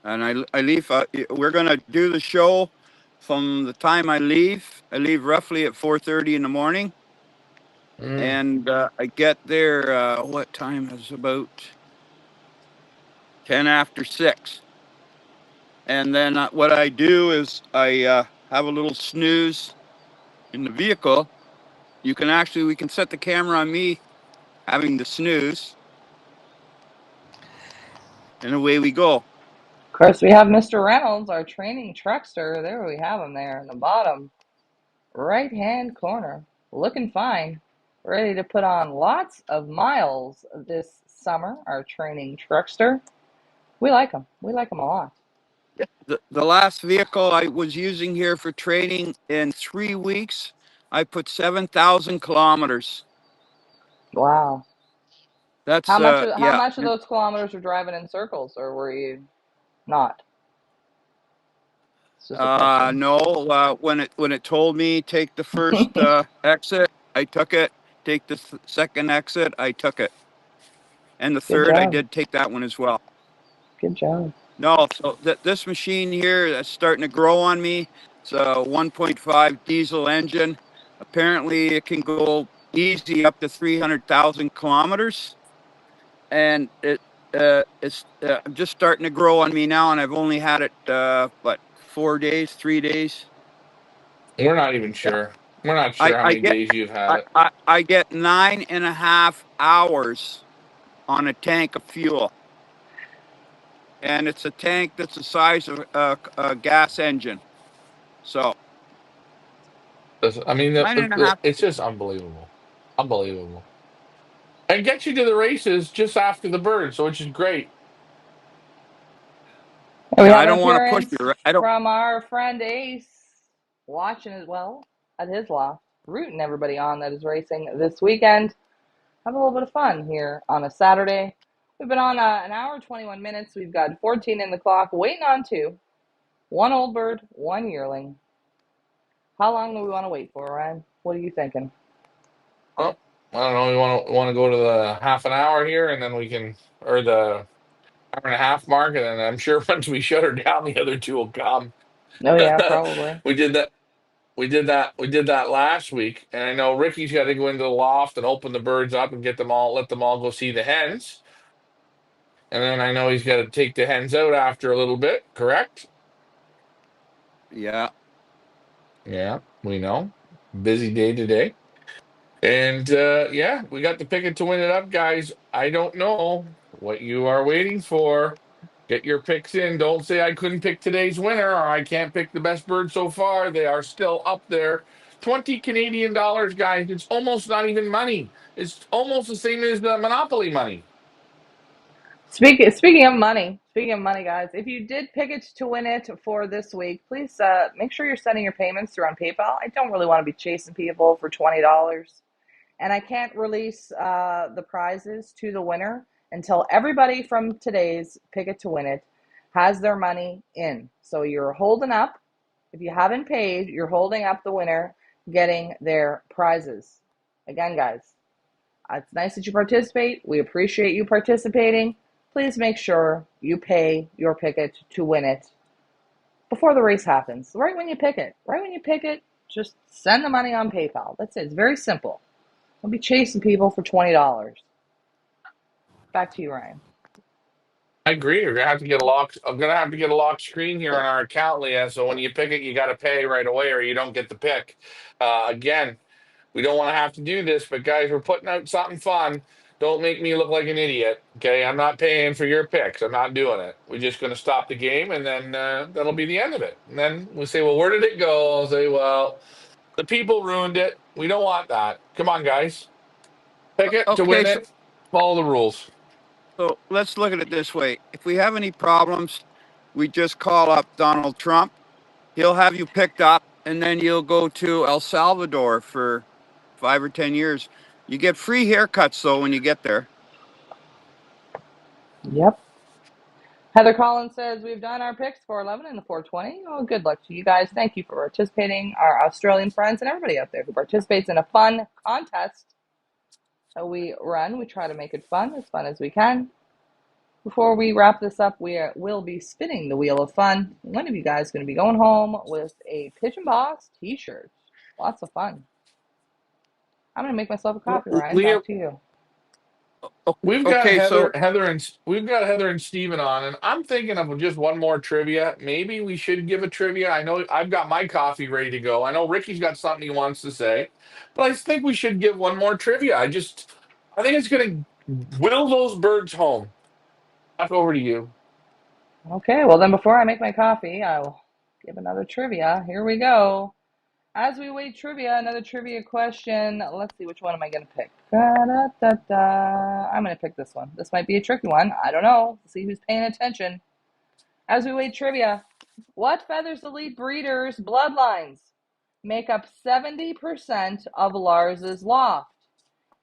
And I leave. We're gonna do the show from the time I leave. I leave roughly at 4:30 in the morning, Mm. and I get there. What time is about 10 after 6. And then what I do is I have a little snooze in the vehicle. We can set the camera on me having the snooze, and away we go. Of course, we have Mr. Reynolds, our training truckster. There we have him there in the bottom right hand corner, looking fine, ready to put on lots of miles this summer. Our training truckster. We like him. We like him a lot. The last vehicle I was using here for training in 3 weeks, I put 7,000 kilometers. Wow. That's How yeah. much of those kilometers were driving in circles, or were you not? It's just a question. No, when it told me take the first exit, I took it. Take the second exit, I took it, and the Good third, I job. did take that one as well. Good job. No, so this machine here that's starting to grow on me. It's a 1.5 diesel engine. Apparently, it can go easy up to 300,000 kilometers, and it's just starting to grow on me now. And I've only had it 4 days, 3 days. We're not even Yeah, sure. We're not I sure how I many get days you've had I it. I, I get 9.5 hours on a tank of fuel, and it's a tank that's the size of a gas engine. So I mean, nine and a half. it's just unbelievable, unbelievable, and gets you to the races just after the bird, so which is great. And we Yeah, have I an don't want to push appearance you. I don't. from our friend Ace, watching as well at his loft, rooting everybody on that is racing this weekend. Have a little bit of fun here on a Saturday. We've been on an hour, 21 minutes. We've got 14 in the clock, waiting on two. One old bird, one yearling. How long do we want to wait for, Ryan? What are you thinking? Well, I don't know. You want to go to the half an hour here, and then we can, or the hour and a half mark, and then I'm sure once we shut her down, the other two will come. Oh, yeah, probably. We did that. We did that last week, and I know Ricky's got to go into the loft and open the birds up and get them all, let them all go see the hens, and then I know he's got to take the hens out after a little bit. Correct? Yeah, Yeah, we know. Busy day today. And yeah, we got the picket to win it up, guys. I don't know what you are waiting for. Get your picks in. Don't say I couldn't pick today's winner or I can't pick the best bird so far. They are still up there. 20 Canadian dollars, guys. It's almost not even money. It's almost the same as the Monopoly money. Speaking of money, guys, if you did pick it to win it for this week, please make sure you're sending your payments through on PayPal. I don't really want to be chasing people for $20. And I can't release the prizes to the winner until everybody from today's Pick It to Win It has their money in. So you're holding up. If you haven't paid, you're holding up the winner getting their prizes. Again, guys, it's nice that you participate. We appreciate you participating. Please make sure you pay your Pick It to Win It before the race happens. Right when you pick it. Right when you pick it, just send the money on PayPal. That's it. It's very simple. Don't be chasing people for $20. Back to you, Ryan. I agree. You're gonna have to get a lock. I'm gonna have to get a lock screen here on our account, Leah. So when you pick it, you got to pay right away, or you don't get the pick. Again, we don't want to have to do this, but guys, we're putting out something fun. Don't make me look like an idiot. Okay, I'm not paying for your picks. I'm not doing it. We're just going to stop the game, and then that'll be the end of it. And then we'll say, "Well, where did it go?" I'll say, "Well, the people ruined it. We don't want that. Come on, guys, pick it to okay. win So it. Follow the rules." so let's look at it this way. If we have any problems, we just call up Donald Trump. He'll have you picked up, and then you'll go to El Salvador for 5 or 10 years. You get free haircuts though when you get there. Yep. Heather Collins says we've done our picks for 11 and the 420. Oh, good luck to you guys. Thank you for participating, our Australian friends and everybody out there who participates in a fun contest. we run. We try to make it fun as we can. Before we wrap this up, we will be spinning the wheel of fun. One of you guys is going to be going home with a Pigeon Boss t-shirt. Lots of fun. I'm going to make myself a coffee, Ryan. Leah, Back to you. we've got Okay, so Heather and Steven on, and I'm thinking of just one more trivia. Maybe we should give a trivia. I know I've got my coffee ready to go. I know Ricky's got something he wants to say, but I think we should give one more trivia. I think it's going to will those birds home. Back over to you. Okay, well then before I make my coffee, I'll give another trivia. Here we go. As we wait trivia, another trivia question. Let's see, which one am I going to pick? Da, da, da, da. I'm going to pick this one. This might be a tricky one. I don't know. Let's see who's paying attention. As we wait trivia, what Feathers Elite breeders' bloodlines make up 70% of Lars's Loft?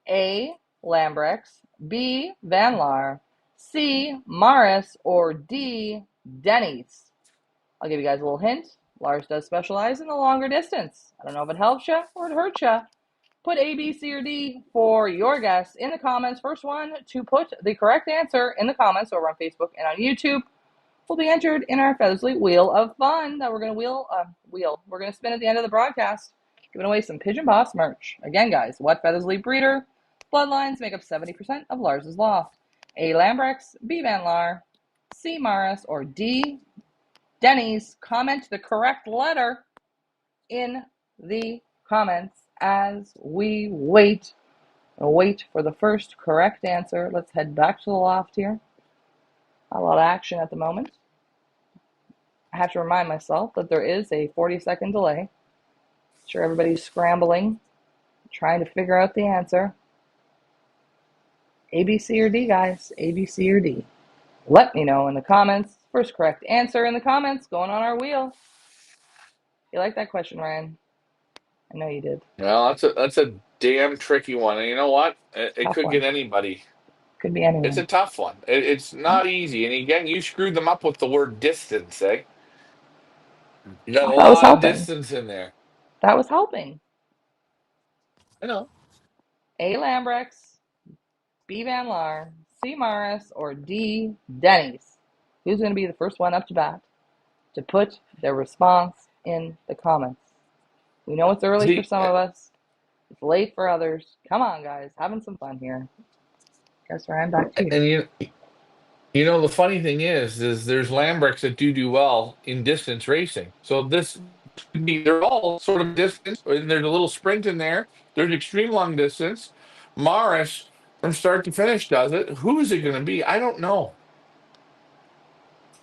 A. Lambrex, B. Van Laar, C. Morris, or D. Denny's? I'll give you guys a little hint. Lars does specialize in the longer distance. I don't know if it helps you or it hurts you. Put A, B, C, or D for your guess in the comments. First one to put the correct answer in the comments over on Facebook and on YouTube will be entered in our Feathersley Wheel of Fun that we're going to We're going to spin at the end of the broadcast, giving away some Pigeon Boss merch. Again, guys, what Feathersley breeder bloodlines make up 70% of Lars's Loft? A. Lambrex, B. Van Laar, C. Morris, or D. Denny's? Comment the correct letter in the comments as we wait for the first correct answer. Let's head back to the loft here. A lot of action at the moment. I have to remind myself that there is a 40-second delay. I'm sure everybody's scrambling, trying to figure out the answer. A, B, C, or D, guys. A, B, C, or D. Let me know in the comments. First correct answer in the comments going on our wheel. You like that question, Ryan? I know you did. Well, that's a damn tricky one, and you know what? It Tough could one. get anybody. Could be It's anyone. a tough one. It's not easy, and again, you screwed them up with the word distance, eh? You got a That was lot of helping. distance in there. That was helping. I know. A. Lambrex, B. Van Laar, C. Morris, or D. Denny's? Who's going to be the first one up to bat to put their response in the comments? We know it's early for See, some of us. It's late for others. Come on, guys. Having some fun here. Guess Ryan, back to you. and you know the funny thing is there's Lambricks that do well in distance racing. So this could be they're all sort of distance, and there's a little sprint in there. There's extreme long distance. Morris from start to finish does it. Who is it going to be? I don't know.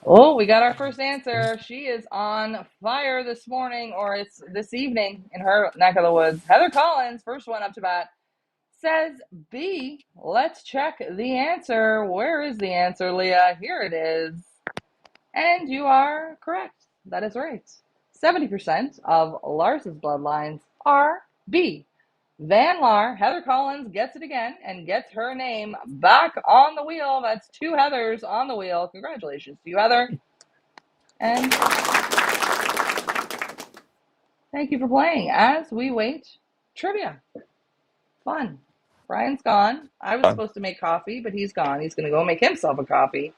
Oh, we got our first answer. She is on fire this morning, or it's this evening in her neck of the woods. Heather Collins, first one up to bat, says B. Let's check the answer. Where is the answer, Leah? Here it is. And you are correct. That is right. 70% of Lars's bloodlines are B. Van Laar. Heather Collins gets it again and gets her name back on the wheel. That's two Heathers on the wheel. Congratulations to you, Heather. And thank you for playing as we wait trivia. Fun. Brian's gone. I was supposed to make coffee, but he's gone. He's going to go make himself a coffee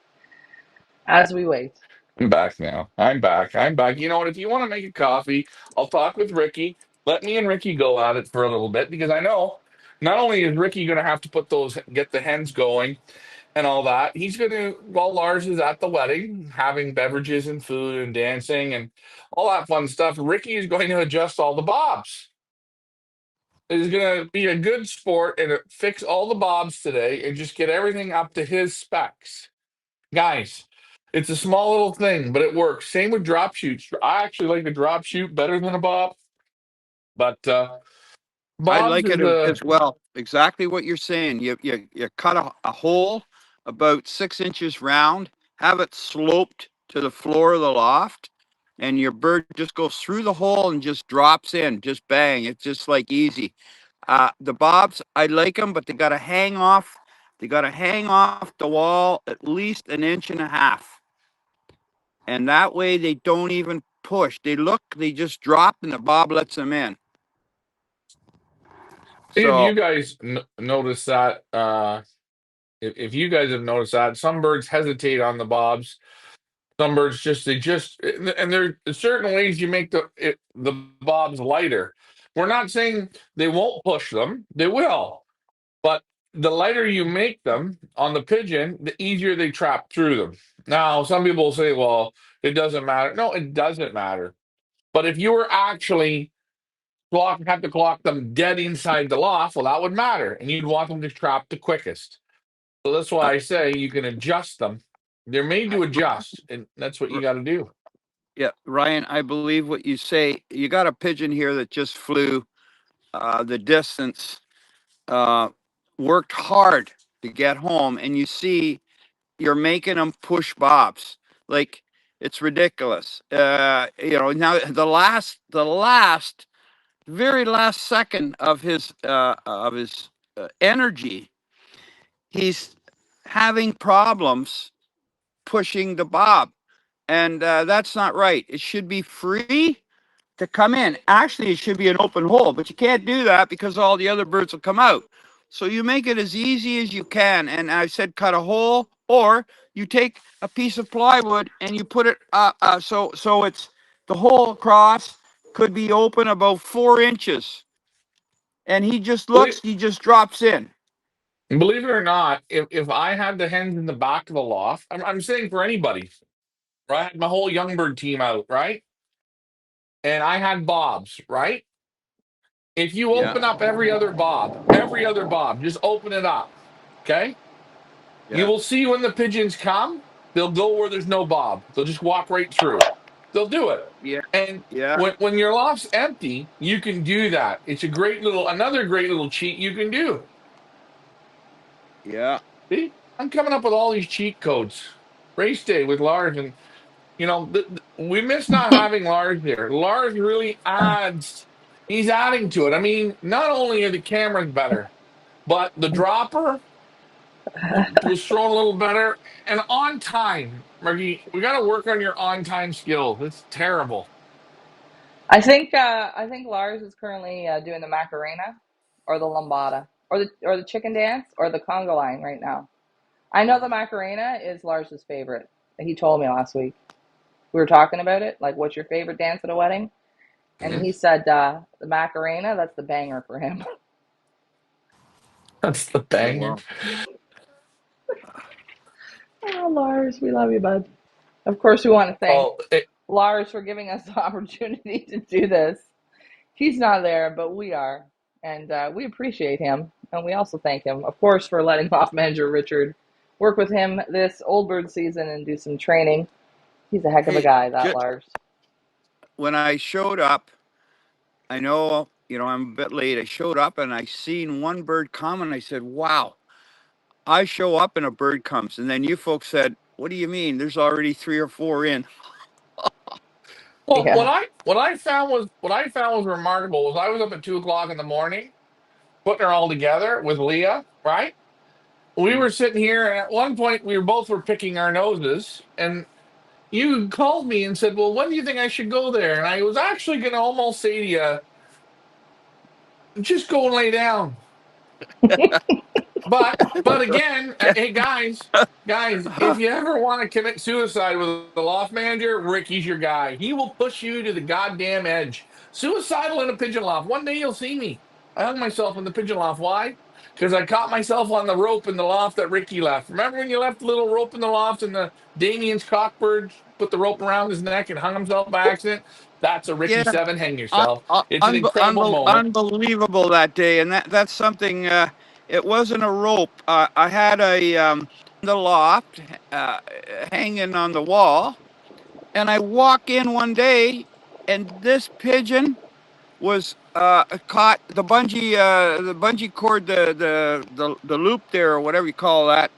as we wait. I'm back now. I'm back. I'm back. You know what? If you want to make a coffee, I'll talk with Ricky. Let me and Ricky go at it for a little bit because I know not only is Ricky going to have to get the hens going and all that, he's going to, while Lars is at the wedding, having beverages and food and dancing and all that fun stuff, Ricky is going to adjust all the bobs. He's going to be a good sport and fix all the bobs today and just get everything up to his specs. Guys, it's a small little thing, but it works. Same with drop shoots. I actually like a drop shoot better than a bob, but I bobs like is it a as well. Exactly what you're saying. You cut a hole about 6 inches round, have it sloped to the floor of the loft, and your bird just goes through the hole and just drops in, just bang. It's just like easy. The bobs, I like them, but they got to hang off. They got to hang off the wall at least an inch and a half, and that way they don't even push. They just drop, and the bob lets them in. If So you guys notice that, if you guys have noticed that, some birds hesitate on the bobs. Some birds just and there are certain ways you make the bobs lighter. We're not saying they won't push them; they will. But the lighter you make them on the pigeon, the easier they trap through them. Now, some people will say, "Well, it doesn't matter." No, it doesn't matter. But if you were actually have to clock them dead inside the loft, well, that would matter, and you'd want them to trap the quickest. So that's why uh, I say you can adjust them. They're made to adjust, and that's what you got to do. yeah, Ryan, I believe what you say. You got a pigeon here that just flew the distance, uh, worked hard to get home, and you see you're making them push bobs. Like it's ridiculous. Now the very last second of his energy, he's having problems pushing the bob, and that's not right. It should be free to come in. Actually, it should be an open hole, but you can't do that because all the other birds will come out. So you make it as easy as you can. And I said, cut a hole, or you take a piece of plywood and you put it so it's the hole across could be open about 4 inches. And he just Believe, looks, he just drops in. believe it or not, if I had the hens in the back of the loft, I'm saying for anybody, right? I had my whole young bird team out, right? And I had bobs, right? If you Yeah, open up every other bob, just open it up, okay? You yeah, will see when the pigeons come, they'll go where there's no bob. They'll just walk right through. They'll do it. yeah, And yeah, when your loft's empty, you can do that. It's another great little cheat you can do. yeah. See, I'm coming up with all these cheat codes. Race day with Lars, and we miss not having Lars there. Lars really adds. He's adding to it. I mean, not only are the cameras better, but the dropper was thrown a little better and on time. Margie, we got to work on your on time skills. It's terrible. I think Lars is currently doing the Macarena or the Lambada or the chicken dance or the Congo line right now. I know the Macarena is Lars's favorite. He told me last week. We were talking about it, like what's your favorite dance at a wedding? And Mhm. he said the Macarena, that's the banger for him. That's the Oh banger. wow. Oh, Lars, we love you, bud. Of course, we want to thank Oh, Lars for giving us the opportunity to do this. He's not there, but we are. And we appreciate him. And we also thank him, of course, for letting off manager Richard work with him this old bird season and do some training. He's a heck of a Hey, guy, that just Lars. when I showed up, I know, I'm a bit late. I showed up and I seen one bird come and I said, wow. I show up and a bird comes. And then you folks said, what do you mean? There's already three or four in. well, Yeah. what I found was remarkable was I was up at 2 o'clock in the morning putting her all together with Leah. Right, we Mm. were sitting here, and at one point we were picking our noses, and you called me and said, "Well, when do you think I should go there?" And I was actually going to almost say to you, "Just go and lay down." But again, hey guys, if you ever want to commit suicide with a loft manager, Ricky's your guy. He will push you to the goddamn edge. Suicidal in a pigeon loft. One day you'll see me. I hung myself in the pigeon loft. Why? Because I caught myself on the rope in the loft that Ricky left. Remember when you left the little rope in the loft and the Damien's cockbird put the rope around his neck and hung himself by accident? That's a Ricky Yeah, 7 hang yourself. It's an incredible unbe moment. unbelievable that day. And that's something, it wasn't a rope. I had the loft uh, hanging on the wall. And I walk in one day and this pigeon was caught the bungee cord, the loop there or whatever you call that,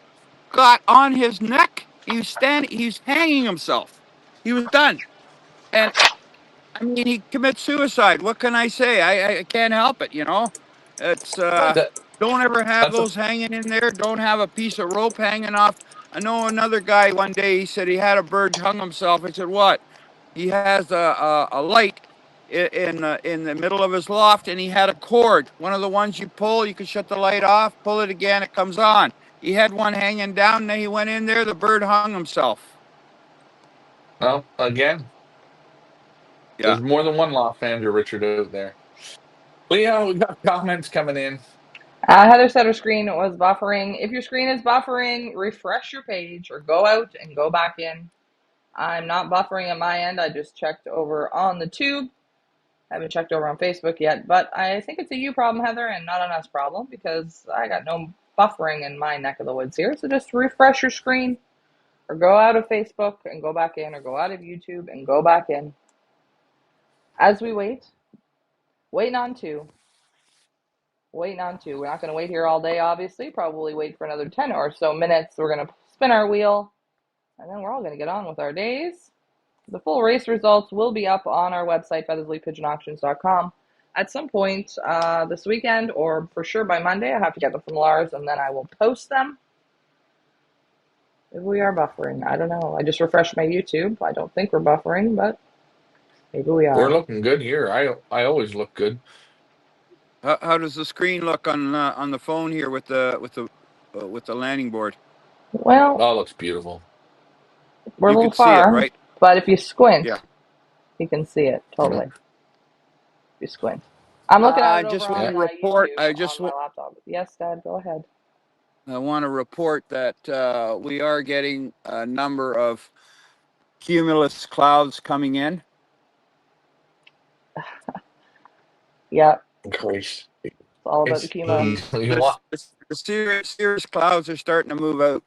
got on his neck. He's hanging himself. He was done. And I mean, he commits suicide. What can I say? I can't help it. It's That don't ever have that's a those hanging in there. Don't have a piece of rope hanging off. I know another guy one day. He said he had a bird hung himself. I said, "What?" He has a light. in the middle of his loft, and he had a cord, one of the ones you pull. You can shut the light off, pull it again, it comes on. He had one hanging down, and then he went in there. The bird hung himself. Well, again, Yeah. there's more than one Loft Andrew Richard out there. Leah, we got comments coming in. Heather said her screen was buffering. If your screen is buffering, refresh your page or go out and go back in. I'm not buffering on my end. I just checked over on the tube. I haven't checked over on Facebook yet, but I think it's a you problem, Heather, and not an us problem because I got no buffering in my neck of the woods here. So just refresh your screen or go out of Facebook and go back in or go out of YouTube and go back in. As we waiting on two. Waiting on two. We're not going to wait here all day, obviously. Probably wait for another 10 or so minutes. We're going to spin our wheel, and then we're all going to get on with our days. The full race results will be up on our website, feathersleepigeonauctions.com, at some point this weekend, or for sure by Monday. I have to get them from Lars, and then I will post them. If we are buffering, I don't know. I just refreshed my YouTube. I don't think we're buffering, but maybe we We're are. looking good here. I always look good. How does the screen look on the phone here with the landing board? Well, Oh, it looks beautiful. we're a You little could see it, far, right? but if you Yeah. squint, you can see it totally. If you squint. I'm looking at I it over just want Yeah. on to report. YouTube on my laptop. Yes, Dad, go ahead. I want to report that we are getting a number of cumulus clouds coming in. Yeah, Christ. it's all about the It's cumulus. easily The, what? the serious clouds are starting to move out.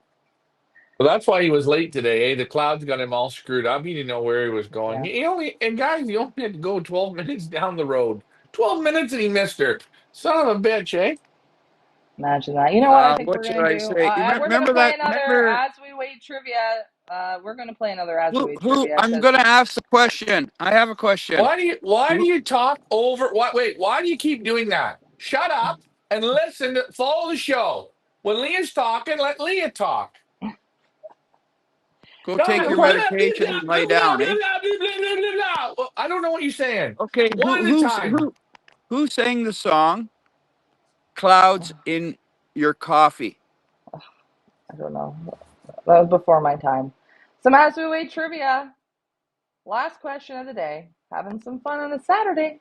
Well, that's why he was late today. Eh? The clouds got him all screwed up. He didn't know where he was going. Yeah, He only and guys, he only had to go 12 minutes down the road. 12 minutes and he missed her. Son of a bitch, eh? imagine that. You know what I think What we're should gonna I do? say? We're gonna Remember play that? another Remember as we wait trivia. We're gonna play another as we wait who? trivia I'm because going to ask the question. I have a question. Why do Who? you talk over what wait, why do you keep doing that? Shut up and listen, follow the show. When Leah's talking, let Leah talk. Go take we're your God, playing. medication and lie down, eh? well, I don't know what you're saying. Okay. One at a time. Who sang the song "Clouds in Your Coffee"? I don't know. That was before my time. Some as we wait trivia. Last question of the day. Having some fun on a Saturday.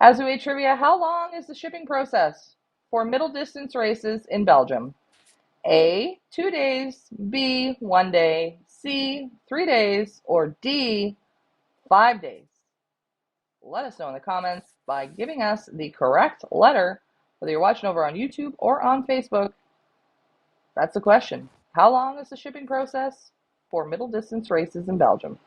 As we wait trivia, how long is the shipping process for middle distance races in Belgium? A, 2 days, B, 1 day, C, 3 days, or D, 5 days? Let us know in the comments by giving us the correct letter, whether you're watching over on YouTube or on Facebook. That's the question. How long is the shipping process for middle distance races in Belgium?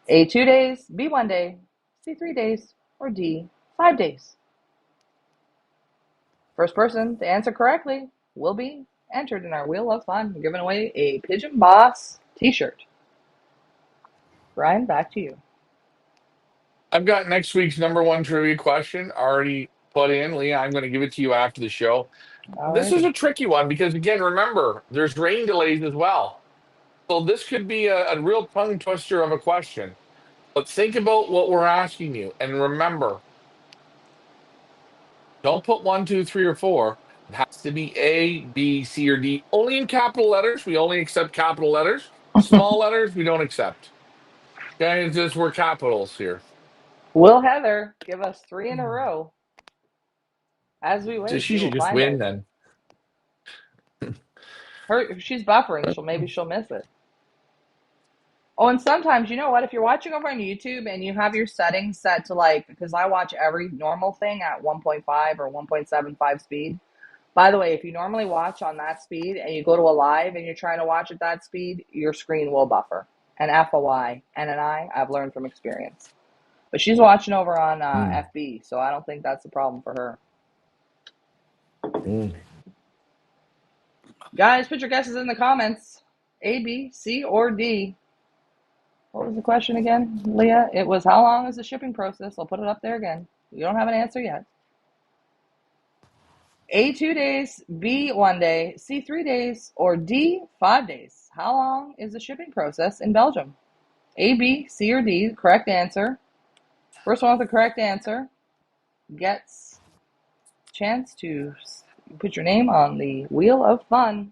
A, 2 days, B, 1 day, C, 3 days, or D, 5 days? First person to answer correctly will be entered in our Wheel of Fun. We're giving away a Pigeon Boss t-shirt. Brian, back to you. I've got next week's number one trivia question already put in. Leah, I'm going to give it to you after the show. This is Alrighty. a tricky one because, again, remember, there's rain delays as well. So this could be a real tongue twister of a question. But think about what we're asking you. And remember, don't put one, two, three, or four. It has to be A, B, C, or D. Only in capital letters. We only accept capital letters. Small letters, we don't accept. Okay, it's just we're capitals here. Will Heather give us three in a row? As we So wait, she we will should just find win out. then. If she's buffering, she'll miss it. Oh, and sometimes, you know what? If you're watching over on YouTube and you have your settings set to because I watch every normal thing at 1.5 or 1.75 speed. By the way, if you normally watch on that speed and you go to a live and you're trying to watch at that speed, your screen will buffer. And FOI and an I, I've learned from experience. But she's watching over on Mm. FB, so I don't think that's a problem for her. Mm. Guys, put your guesses in the comments. A, B, C, or D. What was the question again, Leah? It was how long is the shipping process? I'll put it up there again. You don't have an answer yet. A, 2 days, B, 1 day, C, 3 days, or D, 5 days. How long is the shipping process in Belgium? A, B, C, or D, correct answer. First one with the correct answer gets chance to put your name on the Wheel of Fun.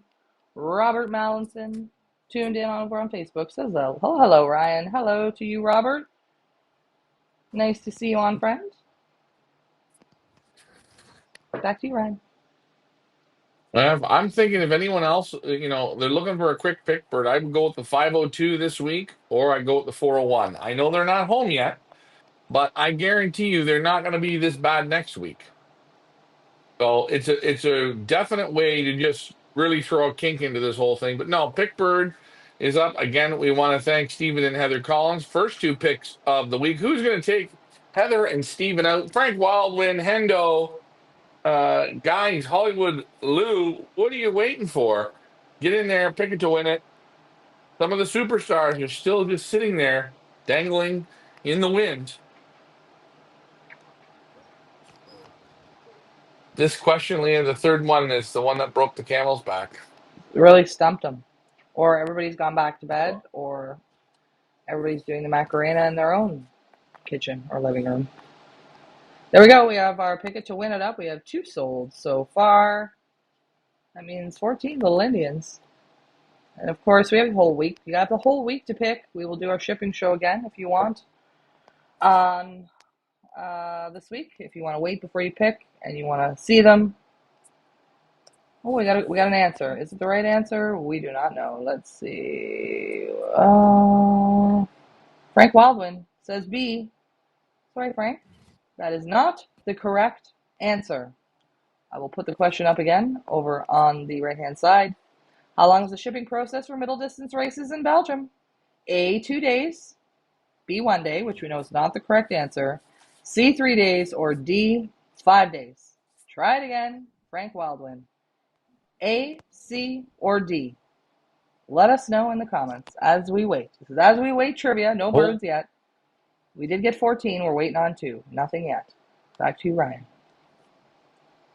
Robert Mallinson, tuned in over on Facebook, says hello, Ryan. Hello to you, Robert. Nice to see you on, friend. Back to you, Ryan. I'm thinking if anyone else, they're looking for a quick pick bird, I would go with the 502 this week, or I go with the 401. I know they're not home yet, but I guarantee you they're not going to be this bad next week. So it's a definite way to just really throw a kink into this whole thing. But no, Pickbird is up again. We want to thank Stephen and Heather Collins. First two picks of the week. Who's going to take Heather and Stephen out? Frank Wildwin, Hendo, guys, Hollywood Lou. What are you waiting for? Get in there, pick it to win it. Some of the superstars are still just sitting there, dangling in the wind. This question, Leah, the third one is the one that broke the camel's back. Really stumped them. Or everybody's gone back to bed, or everybody's doing the Macarena in their own kitchen or living room. There we go. We have our pick it to win it up. We have 2 sold so far. That means 14 little Indians. And of course, we have the whole week. You got the whole week to pick. We will do our shipping show again if you want on this week. If you want to wait before you pick and you want to see them. Oh, we got an answer. Is it the right answer? We do not know. Let's see. Frank Wildwin says B. Sorry, Frank. That is not the correct answer. I will put the question up again over on the right-hand side. How long is the shipping process for middle distance races in Belgium? A, 2 days, B, 1 day, which we know is not the correct answer, C, 3 days, or D, 5 days. Try it again, Frank Wildwin. A, C, or D? Let us know in the comments as we wait. This is as we wait trivia, no birds yet. We did get 14, we're waiting on 2. Nothing yet. Back to you, Ryan.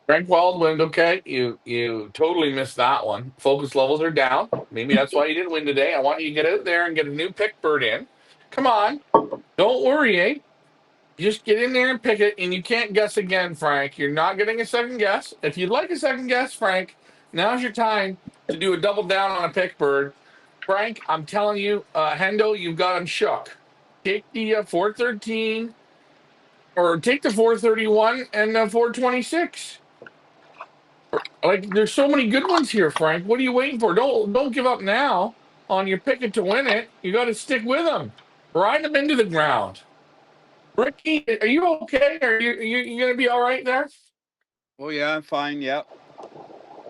Frank Wildwind, okay. You totally missed that one. Focus levels are down. Maybe that's why you didn't win today. I want you to get out there and get a new pick bird in. Come on. Don't worry, eh? Just get in there and pick it, and you can't guess again, Frank. You're not getting a second guess. If you'd like a second guess, Frank, now's your time to do a double down on a pick bird. Frank, I'm telling you, Hendo, you've got him shook. Take the 413, or take the 431 and the 426. Like, there's so many good ones here, Frank. What are you waiting for? Don't give up now on your pick it to win it. You got to stick with them. Ride them into the ground. Ricky, are you okay? Are you going to be all right there? Oh yeah, I'm fine. Yep.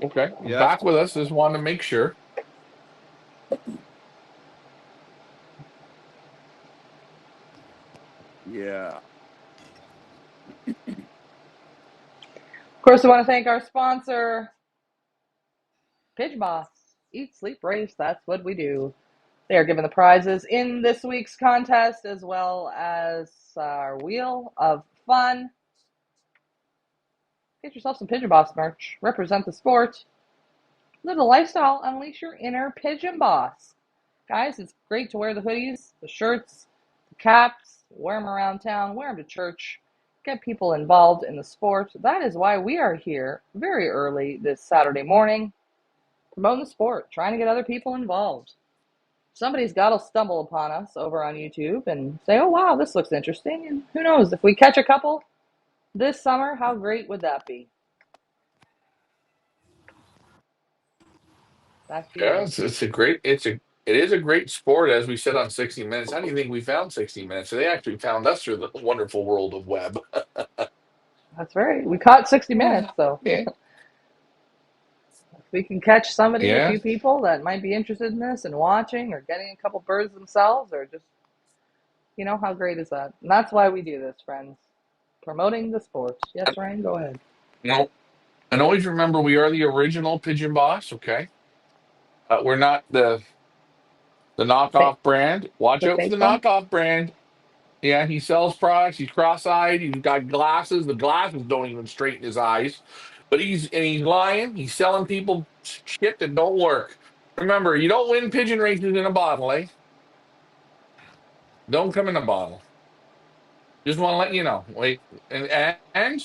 Okay, Yes. back with us. Just wanted to make sure. Yeah. Of course, I want to thank our sponsor, Pigeon Boss. Eat, sleep, race. That's what we do. They are giving the prizes in this week's contest as well as our Wheel of Fun. Get yourself some Pigeon Boss merch. Represent the sport. Live the lifestyle. Unleash your inner Pigeon Boss. Guys, it's great to wear the hoodies, the shirts, the caps, wear them around town, wear them to church, get people involved in the sport. That is why we are here very early this Saturday morning, promoting the sport, trying to get other people involved. Somebody's got to stumble upon us over on YouTube and say, oh, wow, this looks interesting. And who knows, if we catch a couple this summer, how great would that be? Back to you, Yeah, Ryan. it is a great sport, as we said on 60 Minutes. How do you think we found 60 Minutes? They actually found us through the wonderful world of web. That's right. We caught 60 Yeah, minutes, so yeah, if we can catch somebody, a yeah. few people that might be interested in this and watching or getting a couple birds themselves or just, how great is that? And that's why we do this, friends. Promoting the sport. Yes, Ryan, go ahead. Well, and always remember, we are the original Pigeon Boss. Okay, we're not the Fake, knockoff brand. Watch the out for fake the one. knockoff brand. Yeah, he sells products. He's cross-eyed. He's got glasses. The glasses don't even straighten his eyes. But he's lying. He's selling people shit that don't work. Remember, you don't win pigeon races in a bottle, eh? Don't come in a bottle. Just want to let you know. Wait, and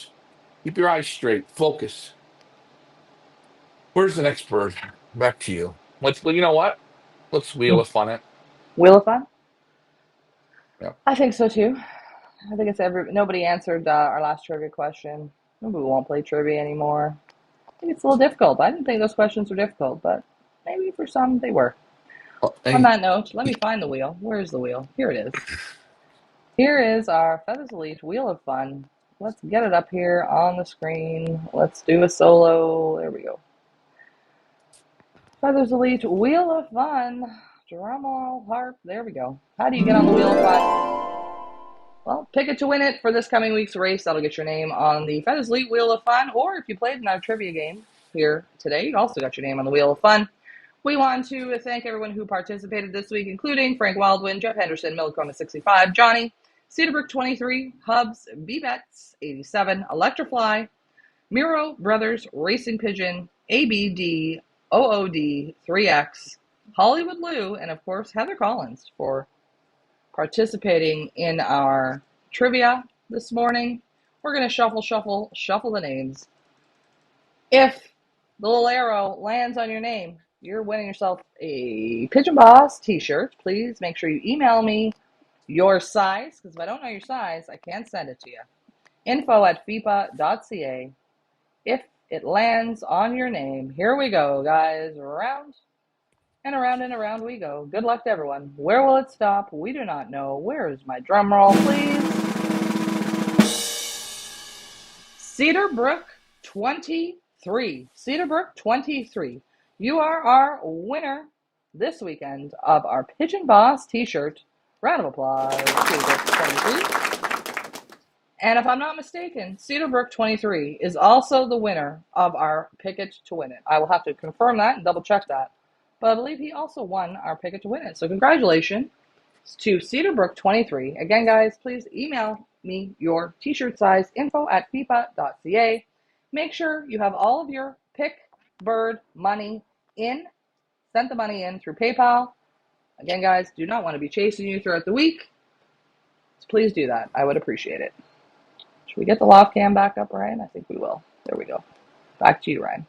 keep your eyes straight. Focus. Where's the next bird? Back to you. Let's. You know what? Let's wheel of fun it. Wheel of Fun? Yeah. I think so too. I think it's nobody answered our last trivia question. Maybe we won't play trivia anymore. I think it's a little difficult. I didn't think those questions were difficult, but maybe for some they were. Oh, On hey, that note, let me find the wheel. Where's the wheel? Here it is. Here is our Feathers Elite Wheel of Fun. Let's get it up here on the screen. Let's do a solo. There we go. Feathers Elite Wheel of Fun. Drumroll harp. There we go. How do you get on the Wheel of Fun? Well, pick it to win it for this coming week's race. That'll get your name on the Feathers Elite Wheel of Fun. Or if you played in our trivia game here today, you also got your name on the Wheel of Fun. We want to thank everyone who participated this week, including Frank Wildwin, Jeff Henderson, Millicoma 65, Johnny, Cedarbrook 23, Hubs, B-Bets 87, Electrofly, Miro Brothers, Racing Pigeon, ABD, OOD, 3X, Hollywood Lou, and of course Heather Collins for participating in our trivia this morning. We're going to shuffle the names. If the little arrow lands on your name, you're winning yourself a Pigeon Boss t-shirt. Please make sure you email me your size, because if I don't know your size, I can't send it to you. info@fipa.ca. If it lands on your name, here we go, guys. Around and around and around we go. Good luck to everyone. Where will it stop? We do not know. Where is my drum roll, please? Cedarbrook 23. Cedarbrook 23. You are our winner this weekend of our Pigeon Boss t-shirt. Round of applause. Cedarbrook 23. And if I'm not mistaken, Cedarbrook 23 is also the winner of our Picket to Win It. I will have to confirm that and double check that. But I believe he also won our Picket to Win It. So congratulations to Cedarbrook 23. Again, guys, please email me your t-shirt size, info@fipa.ca. Make sure you have all of your pick bird money in. Send the money in through PayPal. Again, guys, do not want to be chasing you throughout the week. So please do that. I would appreciate it. Should we get the loft cam back up, Ryan? I think we will. There we go. Back to you, Ryan.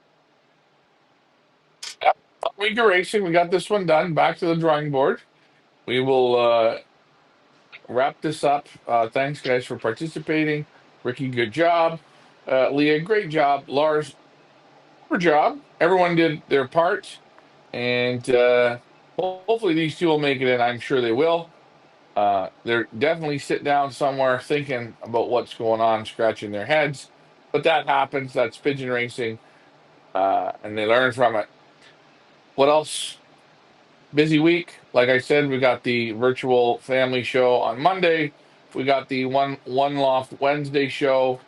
yep. Week of racing. We got this one done. Back to the drawing board. We will wrap this up. Thanks, guys, for participating. Ricky, good job. Leah, great job. Lars, good job. Everyone did their part. And hopefully these two will make it in. I'm sure they will. They're definitely sitting down somewhere thinking about what's going on, scratching their heads. But that happens. That's pigeon racing. And they learn from it. What else? Busy week. Like I said, we got the virtual family show on Monday. We got the one loft Wednesday show.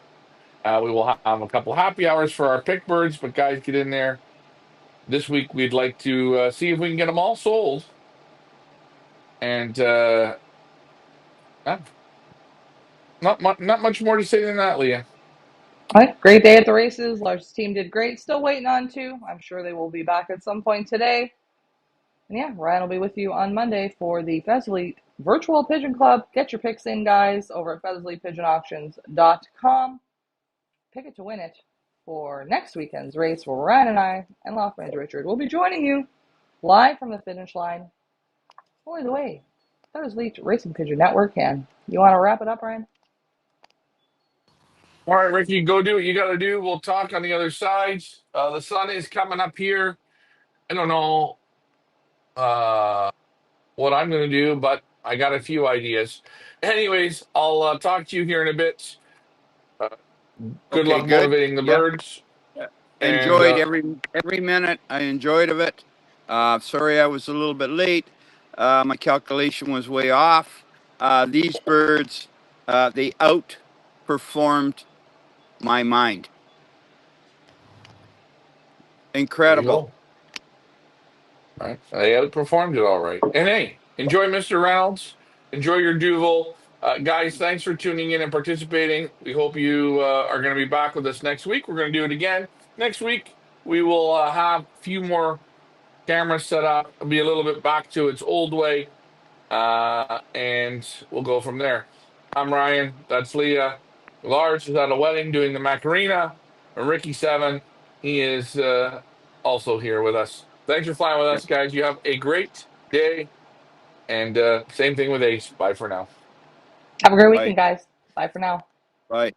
We will have a couple happy hours for our pick birds, but guys, get in there. This week, we'd like to see if we can get them all sold. And not much more to say than that, Leah. All right, great day at the races. Lars' team did great. Still waiting on two. I'm sure they will be back at some point today. And yeah, Ryan will be with you on Monday for the Feathersley Virtual Pigeon Club. Get your picks in, guys, over at feathersleypigeonauctions.com. Pick it to win it for next weekend's race where Ryan and I and Loft Ranger Richard will be joining you live from the finish line. Only the way Feathersley Racing Pigeon Network can. You want to wrap it up, Ryan? All right, Ricky, go do what you got to do. We'll talk on the other side. The sun is coming up here. I don't know what I'm going to do, but I got a few ideas. Anyways, I'll talk to you here in a bit. Uh, good Okay, luck good. motivating the Yep. birds. And Enjoyed every minute. I enjoyed of it. Sorry I was a little bit late. My calculation was way off. These birds, they outperformed my mind. there you Incredible. go. All right. They outperformed it all right. And hey, enjoy Mr. Reynolds. Enjoy your Duval. Guys, thanks for tuning in and participating. We hope you are going to be back with us next week. We're going to do it again. Next week, we will have a few more cameras set up. It'll be a little bit back to its old way. And we'll go from there. I'm Ryan. That's Leah. Lars is at a wedding doing the Macarena. And Ricky Seven, he is also here with us. Thanks for flying with Yeah. us, guys. You have a great day. And same thing with Ace. Bye for now. Have a great Bye. weekend, guys. Bye for now. Bye.